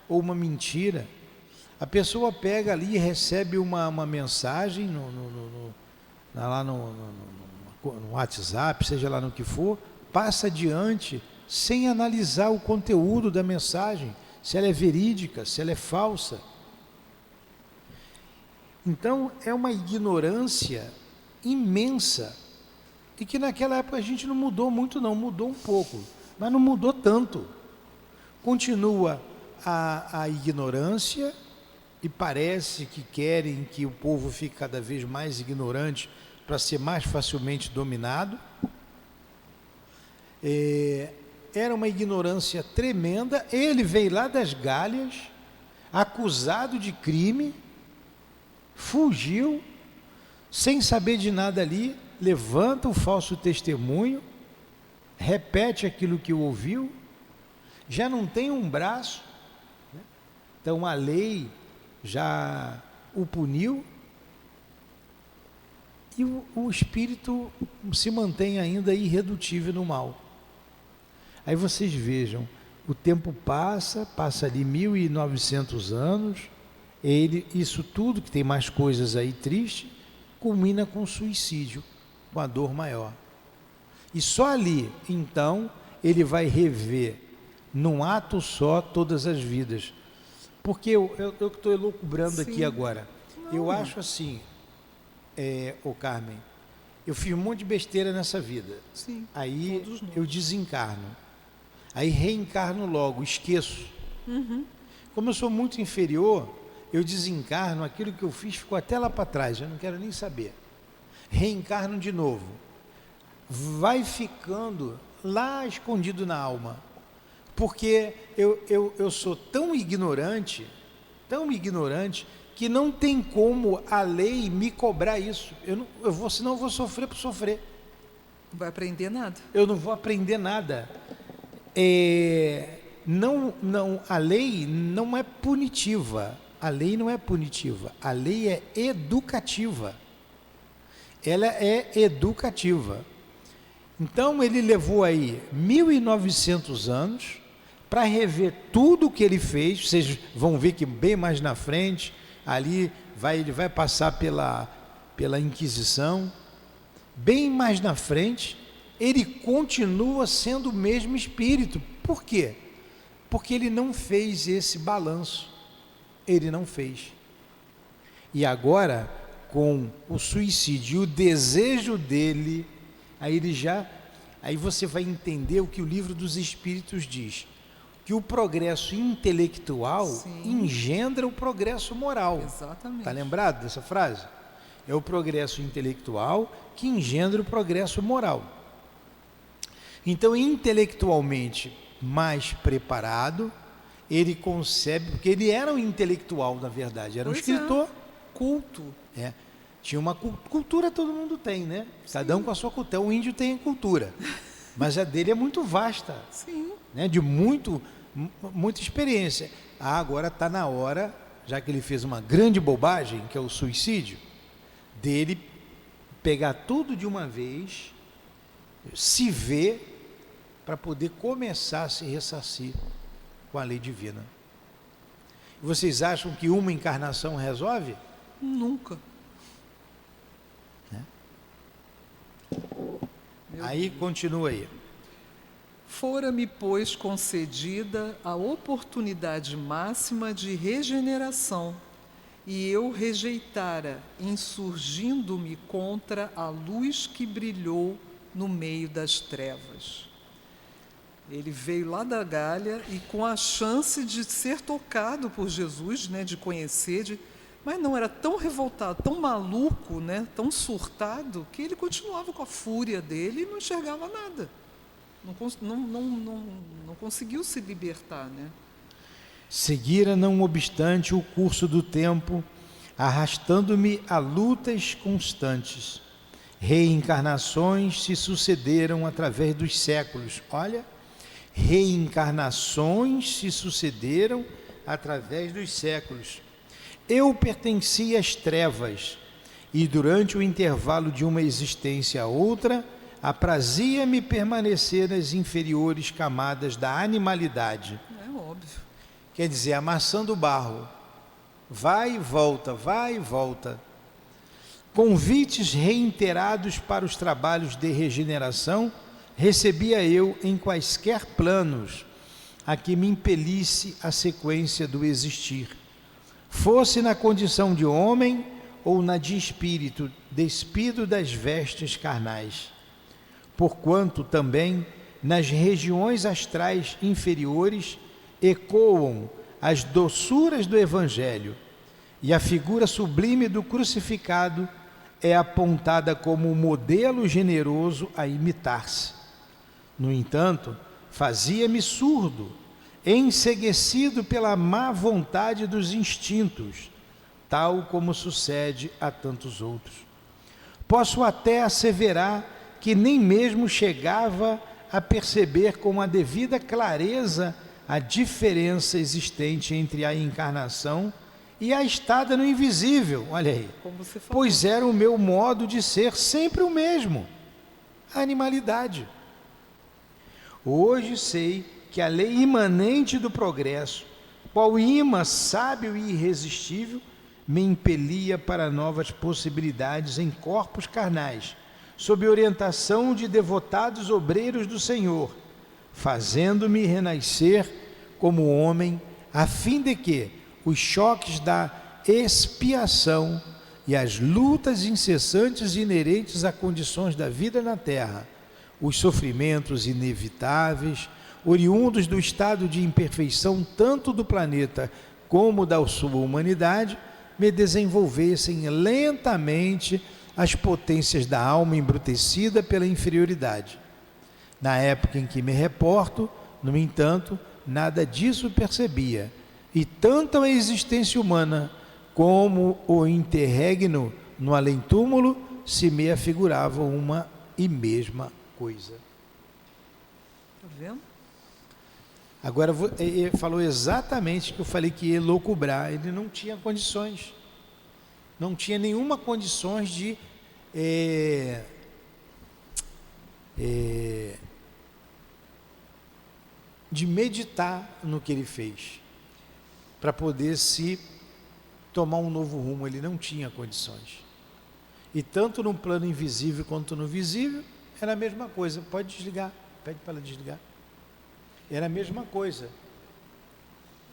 ou uma mentira. A pessoa pega ali e recebe uma mensagem lá no WhatsApp, seja lá no que for, passa adiante sem analisar o conteúdo da mensagem, se ela é verídica, se ela é falsa. Então, é uma ignorância imensa, e que naquela época a gente não mudou muito não, mudou um pouco, mas não mudou tanto. Continua a ignorância, e parece que querem que o povo fique cada vez mais ignorante, para ser mais facilmente dominado. Era uma ignorância tremenda. Ele veio lá das Gálias, acusado de crime, fugiu, sem saber de nada ali, levanta o falso testemunho, repete aquilo que ouviu, já não tem um braço, né? Então a lei já o puniu, e o espírito se mantém ainda irredutível no mal. Aí vocês vejam, o tempo passa ali 1900 anos, isso tudo, que tem mais coisas aí tristes, culmina com o suicídio, com a dor maior. E só ali, então, ele vai rever, num ato só, todas as vidas. Porque eu estou elucubrando aqui agora. Eu acho assim, Carmen, eu fiz um monte de besteira nessa vida. Sim, aí eu desencarno. Aí reencarno logo, esqueço. Como eu sou muito inferior, eu desencarno, aquilo que eu fiz ficou até lá para trás, eu não quero nem saber. Reencarno de novo. Vai ficando lá escondido na alma. Porque eu sou tão ignorante, que não tem como a lei me cobrar isso. Senão eu vou sofrer por sofrer. Não vai aprender nada. Eu não vou aprender nada. A lei não é punitiva. A lei não é punitiva, a lei é educativa. Ela é educativa. Então ele levou aí 1900 anos para rever tudo o que ele fez. Vocês vão ver que bem mais na frente, ali ele vai passar pela Inquisição. Bem mais na frente, ele continua sendo o mesmo espírito. Por quê? Porque ele não fez esse balanço. Ele não fez. E agora, com o suicídio e o desejo dele, aí você vai entender o que o Livro dos Espíritos diz, que o progresso intelectual engendra o progresso moral. Exatamente. Está lembrado dessa frase? É o progresso intelectual que engendra o progresso moral. Então, intelectualmente mais preparado, ele concebe, porque ele era um intelectual, na verdade, era um escritor culto. Tinha uma cultura, todo mundo tem, né? Cada um com a sua cultura. O índio tem cultura, mas a dele é muito vasta, Sim. né? De muita experiência. Agora está na hora, já que ele fez uma grande bobagem, que é o suicídio, dele pegar tudo de uma vez, se ver, para poder começar a se ressarcir com a lei divina. Vocês acham que uma encarnação resolve? Nunca. Aí continua aí. Fora-me, pois, concedida a oportunidade máxima de regeneração, e eu rejeitara, insurgindo-me contra a luz que brilhou no meio das trevas. Ele veio lá da Gália e com a chance de ser tocado por Jesus, né, de conhecer, mas não, era tão revoltado, tão maluco, né, tão surtado, que ele continuava com a fúria dele e não enxergava nada. Não conseguiu se libertar, né? Seguira, não obstante, o curso do tempo, arrastando-me a lutas constantes. Reencarnações se sucederam através dos séculos. Olha, reencarnações se sucederam através dos séculos. Eu pertencia às trevas, e durante o intervalo de uma existência a outra, aprazia-me permanecer nas inferiores camadas da animalidade. É óbvio. Quer dizer, amassando o barro, vai e volta, vai e volta. Convites reiterados para os trabalhos de regeneração recebia eu em quaisquer planos a que me impelisse a sequência do existir, fosse na condição de homem ou na de espírito, despido das vestes carnais. Porquanto também nas regiões astrais inferiores ecoam as doçuras do Evangelho, e a figura sublime do crucificado é apontada como um modelo generoso a imitar-se. No entanto, fazia-me surdo, enceguecido pela má vontade dos instintos, tal como sucede a tantos outros. Posso até asseverar que nem mesmo chegava a perceber com a devida clareza a diferença existente entre a encarnação e a estada no invisível, olha aí, Como você falou. pois era o meu modo de ser sempre o mesmo, a animalidade. Hoje sei que a lei imanente do progresso, qual imã sábio e irresistível, me impelia para novas possibilidades em corpos carnais, sob orientação de devotados obreiros do Senhor, fazendo-me renascer como homem, a fim de que os choques da expiação e as lutas incessantes inerentes a condições da vida na terra, os sofrimentos inevitáveis, oriundos do estado de imperfeição tanto do planeta como da sua humanidade, me desenvolvessem lentamente as potências da alma embrutecida pela inferioridade. Na época em que me reporto, no entanto, nada disso percebia, e tanto a existência humana como o interregno no além-túmulo se me afiguravam uma e mesma coisa. Tá vendo? Agora, ele falou exatamente o que eu falei que ia elucubrar. Ele não tinha condições. Não tinha nenhuma condições de meditar no que ele fez, para poder se tomar um novo rumo. Ele não tinha condições. E tanto no plano invisível quanto no visível, era a mesma coisa. Pode desligar, pede para ela desligar. Era a mesma coisa.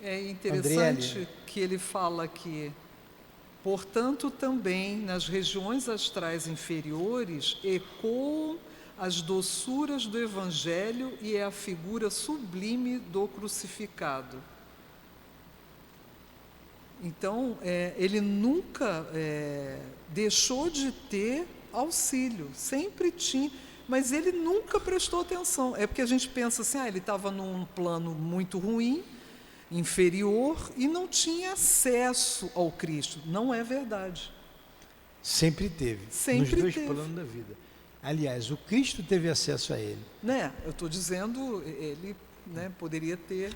É interessante Andriele. que ele fala que, portanto, também nas regiões astrais inferiores ecoam as doçuras do Evangelho e é a figura sublime do crucificado. Então, ele nunca deixou de ter auxílio, sempre tinha, mas ele nunca prestou atenção. É porque a gente pensa assim, ele estava num plano muito ruim, inferior e não tinha acesso ao Cristo. Não é verdade. Sempre teve. Sempre nos dois teve. planos da vida. Aliás, o Cristo teve acesso a ele. Né? Eu estou dizendo, ele, né, poderia ter,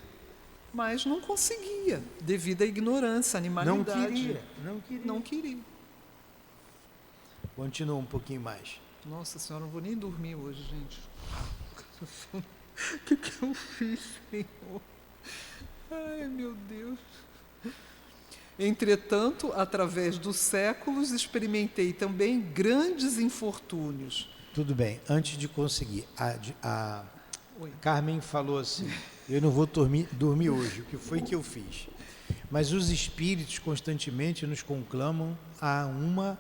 mas não conseguia, devido à ignorância, à Não animalidade. queria, não queria. Não queria. Continua um pouquinho mais. Nossa Senhora, não vou nem dormir hoje, gente. O que eu fiz, Senhor? Ai, meu Deus. Entretanto, através dos séculos, experimentei também grandes infortúnios. Tudo bem, antes de conseguir, a Oi. Carmen falou assim, eu não vou dormir hoje, o que foi que eu fiz? Mas os espíritos constantemente nos conclamam a uma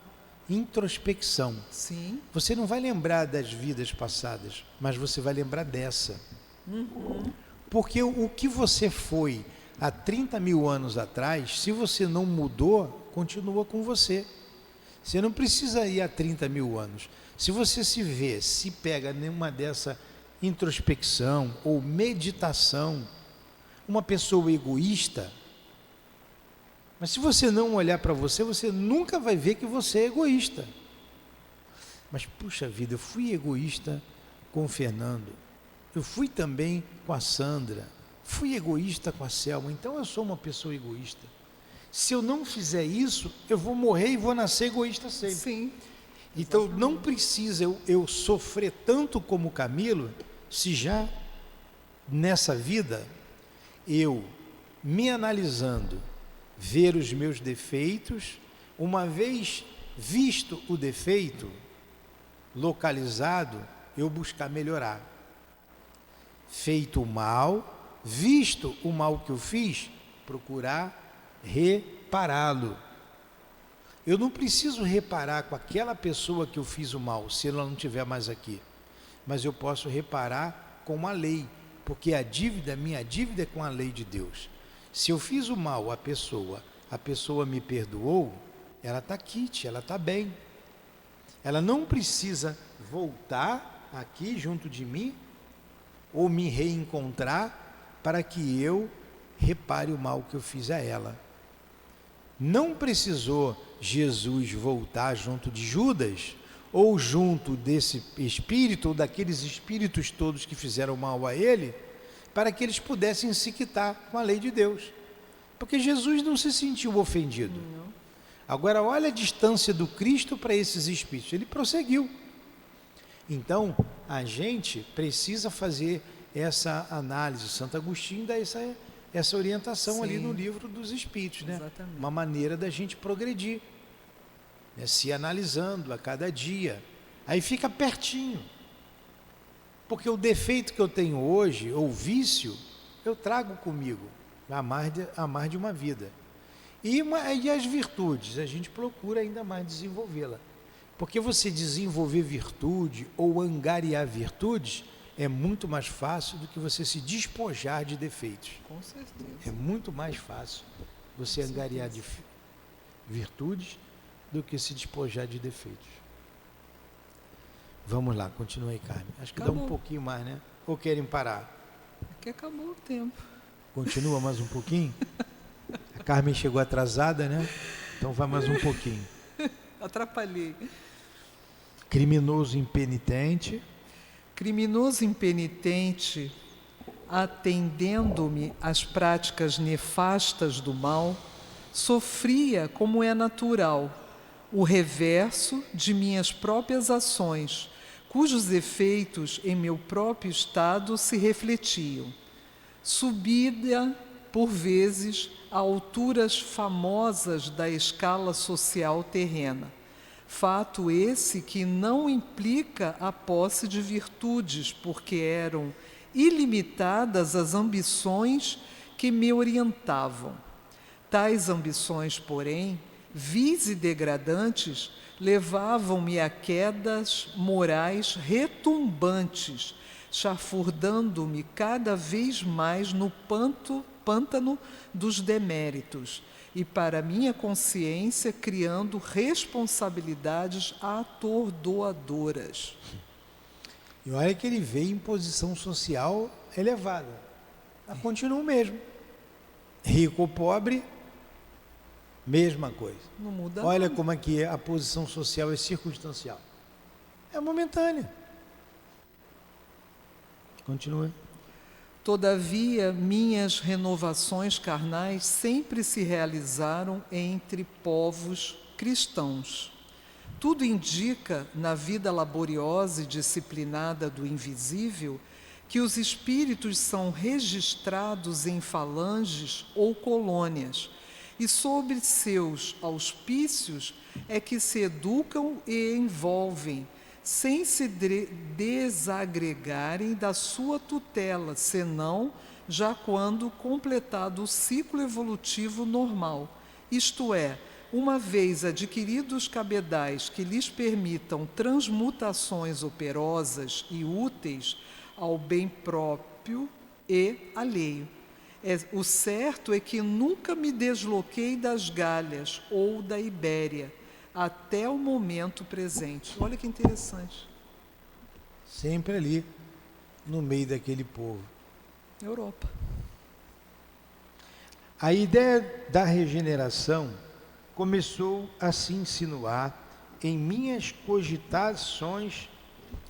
introspecção. Sim. Você não vai lembrar das vidas passadas, mas você vai lembrar dessa. Porque o que você foi há 30 mil anos atrás, se você não mudou, continua com você. Você não precisa ir há 30 mil anos. Se você se vê, se pega numa dessa introspecção ou meditação, uma pessoa egoísta, mas se você não olhar para você, você nunca vai ver que você é egoísta. Mas, puxa vida, eu fui egoísta com o Fernando, eu fui também com a Sandra, fui egoísta com a Selma, então eu sou uma pessoa egoísta. Se eu não fizer isso, eu vou morrer e vou nascer egoísta sempre. Sim. Então não precisa eu sofrer tanto como o Camilo, se já nessa vida eu, me analisando, ver os meus defeitos, uma vez visto o defeito, localizado, eu buscar melhorar. Feito o mal, visto o mal que eu fiz, procurar repará-lo. Eu não preciso reparar com aquela pessoa que eu fiz o mal, se ela não estiver mais aqui. Mas eu posso reparar com a lei, porque minha dívida é com a lei de Deus. Se eu fiz o mal à pessoa, a pessoa me perdoou, ela está quite, ela está bem. Ela não precisa voltar aqui junto de mim ou me reencontrar para que eu repare o mal que eu fiz a ela. Não precisou Jesus voltar junto de Judas ou junto desse espírito ou daqueles espíritos todos que fizeram mal a ele para que eles pudessem se quitar com a lei de Deus. Porque Jesus não se sentiu ofendido. Não. Agora olha a distância do Cristo para esses espíritos. Ele prosseguiu. Então, a gente precisa fazer essa análise. Santo Agostinho dá essa orientação. Sim. Ali no livro dos Espíritos, né? Exatamente. Uma maneira da gente progredir, né? Se analisando a cada dia. Aí fica pertinho. Porque o defeito que eu tenho hoje, ou vício, eu trago comigo há mais de uma vida. E as virtudes, a gente procura ainda mais desenvolvê-la. Porque você desenvolver virtude ou angariar virtudes é muito mais fácil do que você se despojar de defeitos. Com certeza. É muito mais fácil você angariar de virtudes do que se despojar de defeitos. Vamos lá, continua aí, Carmen. Acho que dá um pouquinho mais, né? Ou querem parar? Aqui acabou o tempo. Continua mais um pouquinho? A Carmen chegou atrasada, né? Então vai mais um pouquinho. Atrapalhei. Criminoso impenitente. Criminoso impenitente, atendendo-me às práticas nefastas do mal, sofria, como é natural, o reverso de minhas próprias ações, cujos efeitos em meu próprio estado se refletiam. Subida, por vezes, a alturas famosas da escala social terrena. Fato esse que não implica a posse de virtudes, porque eram ilimitadas as ambições que me orientavam. Tais ambições, porém, vis e degradantes, levavam-me a quedas morais retumbantes, chafurdando-me cada vez mais no pântano dos deméritos, e para minha consciência criando responsabilidades atordoadoras. E olha que ele veio em posição social elevada. Ela continua o mesmo. Rico ou pobre, mesma coisa. Não muda Olha nada. como é que a posição social é circunstancial. É momentânea. Continua. Todavia, minhas renovações carnais sempre se realizaram entre povos cristãos. Tudo indica, na vida laboriosa e disciplinada do invisível, que os espíritos são registrados em falanges ou colônias, e sobre seus auspícios é que se educam e envolvem, sem se desagregarem da sua tutela, senão já quando completado o ciclo evolutivo normal, isto é, uma vez adquiridos cabedais que lhes permitam transmutações operosas e úteis ao bem próprio e alheio. O certo é que nunca me desloquei das Galhas ou da Ibéria, até o momento presente. Olha que interessante. Sempre ali, no meio daquele povo. Europa. A ideia da regeneração começou a se insinuar em minhas cogitações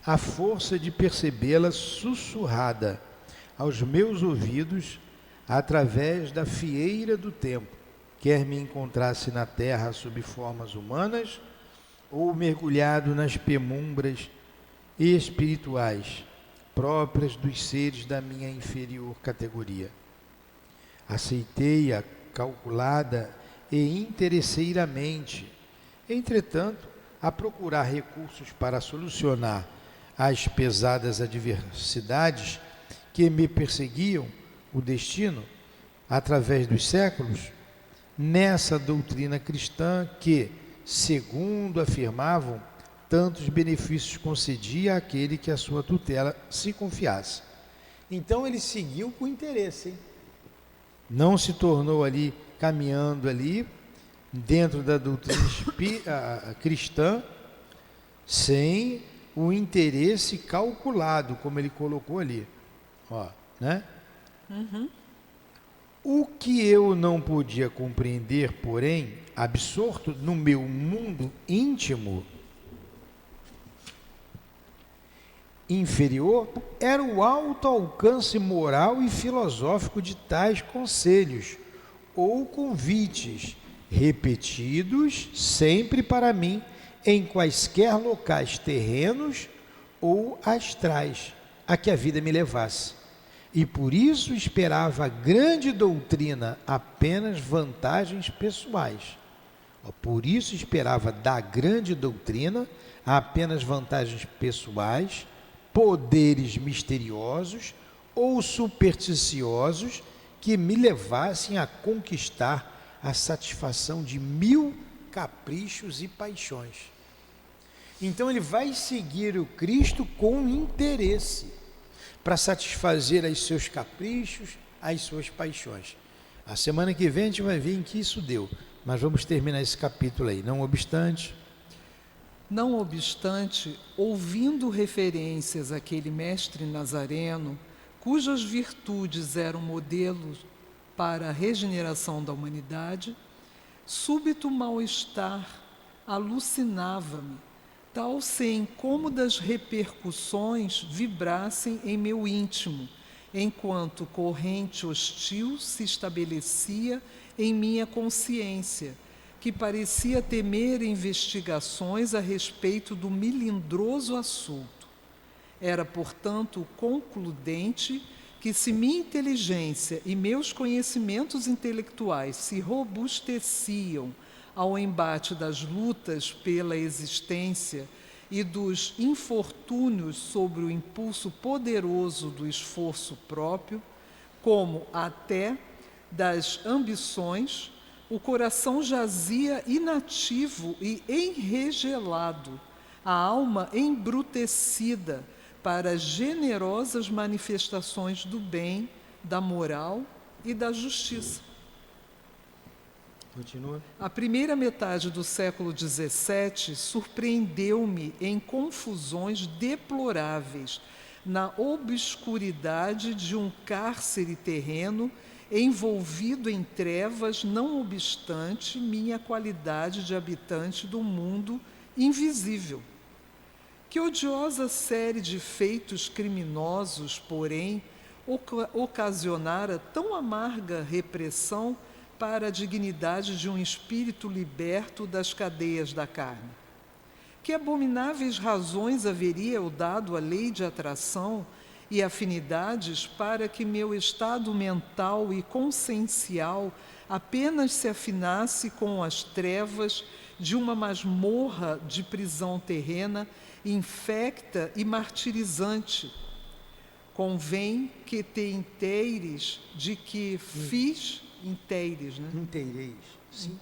à força de percebê-la sussurrada aos meus ouvidos através da fieira do tempo, quer me encontrasse na terra sob formas humanas ou mergulhado nas penumbras espirituais próprias dos seres da minha inferior categoria. Aceitei-a calculada e interesseiramente, entretanto, a procurar recursos para solucionar as pesadas adversidades que me perseguiam o destino através dos séculos, nessa doutrina cristã que, segundo afirmavam, tantos benefícios concedia àquele que a sua tutela se confiasse. Então ele seguiu com interesse, hein? Não se tornou ali, caminhando ali, dentro da doutrina cristã, sem o interesse calculado, como ele colocou ali. Ó, né? O que eu não podia compreender, porém, absorto no meu mundo íntimo inferior, era o alto alcance moral e filosófico de tais conselhos ou convites, repetidos sempre para mim em quaisquer locais terrenos ou astrais a que a vida me levasse. E por isso esperava a grande doutrina apenas vantagens pessoais. Por isso esperava da grande doutrina apenas vantagens pessoais, poderes misteriosos ou supersticiosos que me levassem a conquistar a satisfação de 1000 caprichos e paixões. Então ele vai seguir o Cristo com interesse, para satisfazer os seus caprichos, as suas paixões. A semana que vem a gente vai ver em que isso deu, mas vamos terminar esse capítulo aí. Não obstante, ouvindo referências àquele mestre nazareno, cujas virtudes eram modelos para a regeneração da humanidade, súbito mal-estar alucinava-me, tal se incômodas repercussões vibrassem em meu íntimo, enquanto corrente hostil se estabelecia em minha consciência, que parecia temer investigações a respeito do melindroso assunto. Era, portanto, concludente que, se minha inteligência e meus conhecimentos intelectuais se robusteciam ao embate das lutas pela existência e dos infortúnios sobre o impulso poderoso do esforço próprio, como até das ambições, o coração jazia inativo e enregelado, a alma embrutecida para generosas manifestações do bem, da moral e da justiça. Continua. A primeira metade do século XVII surpreendeu-me em confusões deploráveis na obscuridade de um cárcere terreno, envolvido em trevas, não obstante minha qualidade de habitante do mundo invisível. Que odiosa série de feitos criminosos, porém, ocasionara tão amarga repressão para a dignidade de um espírito liberto das cadeias da carne? Que abomináveis razões haveria eu dado à lei de atração e afinidades para que meu estado mental e consciencial apenas se afinasse com as trevas de uma masmorra de prisão terrena, infecta e martirizante. Convém que te inteires de que fiz, inteires, né? Inteireis. Sim.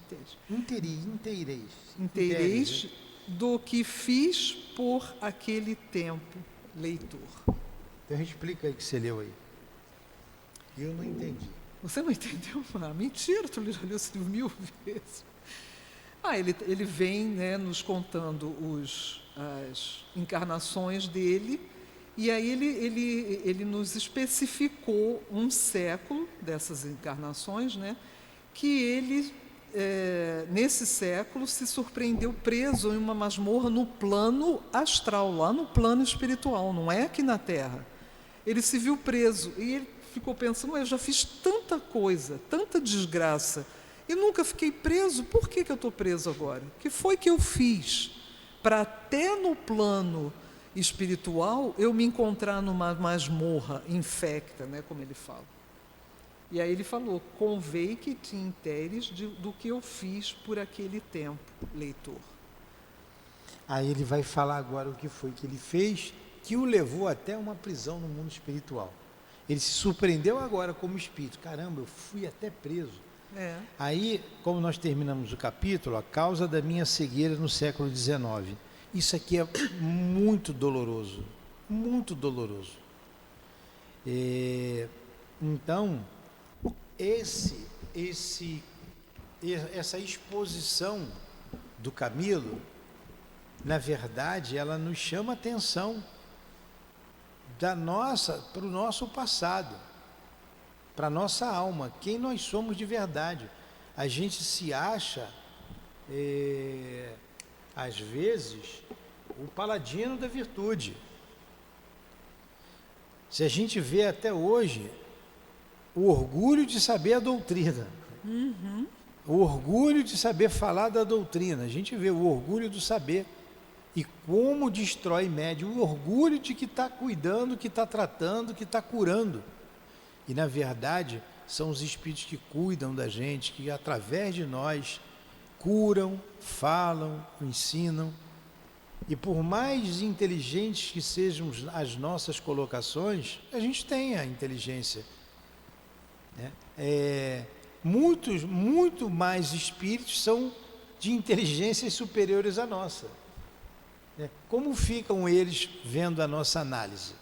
Inteireis. Inteireis do que fiz por aquele tempo, leitor. Então explica aí que você leu aí. Eu não entendi. Você não entendeu? Ah, mentira, tu já leu esse livro 1000 vezes. Ele vem, né, nos contando as encarnações dele, e aí ele nos especificou um século dessas encarnações, né, que ele, nesse século, se surpreendeu preso em uma masmorra no plano astral, lá no plano espiritual, não é aqui na Terra. Ele se viu preso e ele ficou pensando, eu já fiz tanta coisa, tanta desgraça, e nunca fiquei preso, por que eu estou preso agora? O que foi que eu fiz para até no plano espiritual eu me encontrar numa masmorra infecta, né, como ele fala? E aí ele falou, convém que te inteires do que eu fiz por aquele tempo, leitor. Aí ele vai falar agora o que foi que ele fez, que o levou até uma prisão no mundo espiritual. Ele se surpreendeu agora como espírito. Caramba, eu fui até preso. Aí, como nós terminamos o capítulo, a causa da minha cegueira no século XIX. Isso aqui é muito doloroso, muito doloroso. Então, essa exposição do Camilo, na verdade, ela nos chama a atenção para o nosso passado, para a nossa alma, quem nós somos de verdade. A gente se acha, às vezes, o paladino da virtude. Se a gente vê até hoje o orgulho de saber a doutrina, o orgulho de saber falar da doutrina, a gente vê o orgulho do saber e como destrói médium, o orgulho de que está cuidando, que está tratando, que está curando. E, na verdade, são os espíritos que cuidam da gente, que através de nós curam, falam, ensinam. E por mais inteligentes que sejam as nossas colocações, a gente tem a inteligência, né? Muito mais espíritos são de inteligências superiores à nossa, né? Como ficam eles vendo a nossa análise?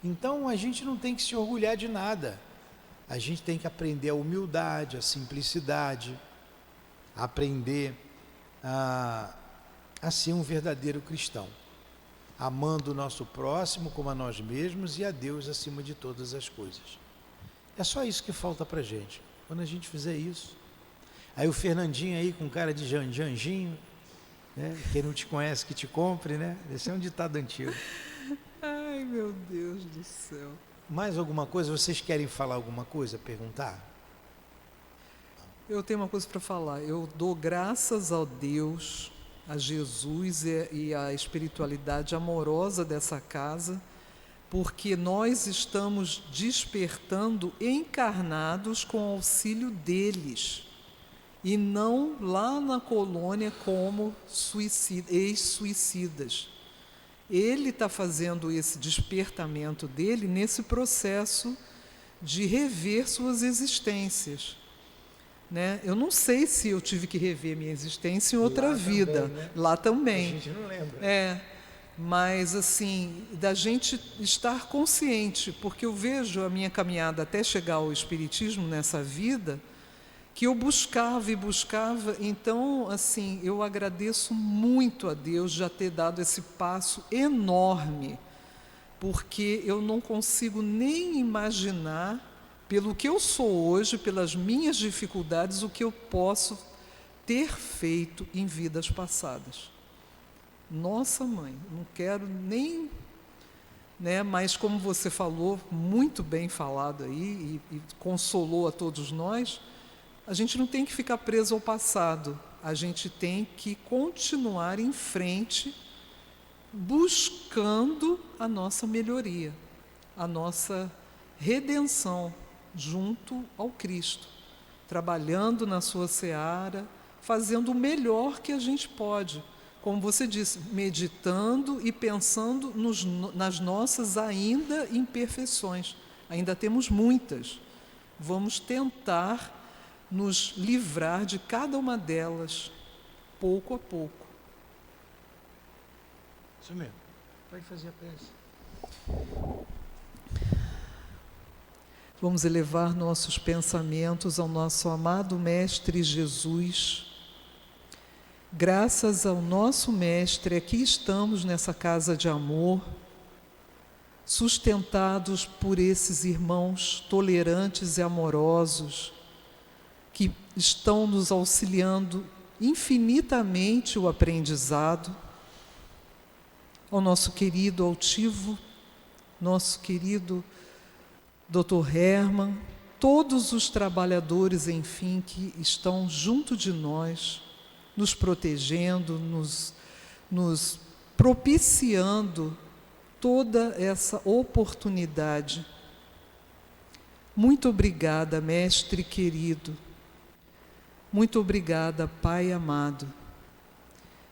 Então a gente não tem que se orgulhar de nada, a gente tem que aprender a humildade, a simplicidade, aprender a ser um verdadeiro cristão, amando o nosso próximo como a nós mesmos e a Deus acima de todas as coisas. É só isso que falta para a gente. Quando a gente fizer isso, aí o Fernandinho aí com cara de Janjinho, né? Quem não te conhece que te compre, né? Esse é um ditado antigo. Ai, meu Deus do céu. Mais alguma coisa? Vocês querem falar alguma coisa, perguntar? Eu tenho uma coisa para falar. Eu dou graças a Deus, a Jesus e a espiritualidade amorosa dessa casa, porque nós estamos despertando encarnados com o auxílio deles, e não lá na colônia como ex-suicidas. Ele está fazendo esse despertamento dele nesse processo de rever suas existências, né? Eu não sei se eu tive que rever minha existência em outra vida. Também, né? Lá também. A gente não lembra. Mas assim, da gente estar consciente, porque eu vejo a minha caminhada até chegar ao Espiritismo nessa vida, que eu buscava e buscava. Então, assim, eu agradeço muito a Deus já ter dado esse passo enorme porque eu não consigo nem imaginar, pelo que eu sou hoje, pelas minhas dificuldades, o que eu posso ter feito em vidas passadas. Nossa, mãe, não quero nem... Mas como você falou, muito bem falado aí, e consolou a todos nós, a gente não tem que ficar preso ao passado, a gente tem que continuar em frente, buscando a nossa melhoria, a nossa redenção junto ao Cristo, trabalhando na sua seara, fazendo o melhor que a gente pode, como você disse, meditando e pensando nas nossas ainda imperfeições. Ainda temos muitas. Vamos tentar nos livrar de cada uma delas, pouco a pouco. Isso mesmo. Pode fazer a prece. Vamos elevar nossos pensamentos ao nosso amado Mestre Jesus. Graças ao nosso Mestre, aqui estamos nessa casa de amor, sustentados por esses irmãos tolerantes e amorosos, que estão nos auxiliando infinitamente o aprendizado, ao nosso querido altivo, nosso querido Dr. Herman, todos os trabalhadores, enfim, que estão junto de nós, nos protegendo, nos propiciando toda essa oportunidade. Muito obrigada, Mestre querido. Muito obrigada, Pai amado.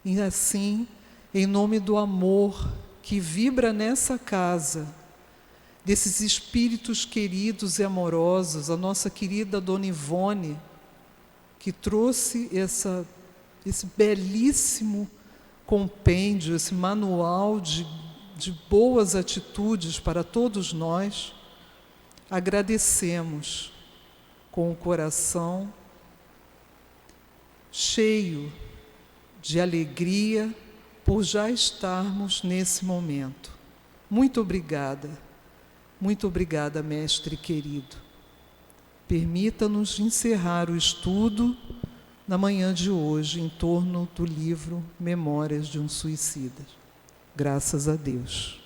E assim, em nome do amor que vibra nessa casa, desses espíritos queridos e amorosos, a nossa querida Dona Ivone, que trouxe esse belíssimo compêndio, esse manual de boas atitudes para todos nós, agradecemos com o coração cheio de alegria por já estarmos nesse momento. Muito obrigada, Mestre querido. Permita-nos encerrar o estudo na manhã de hoje em torno do livro Memórias de um Suicida. Graças a Deus.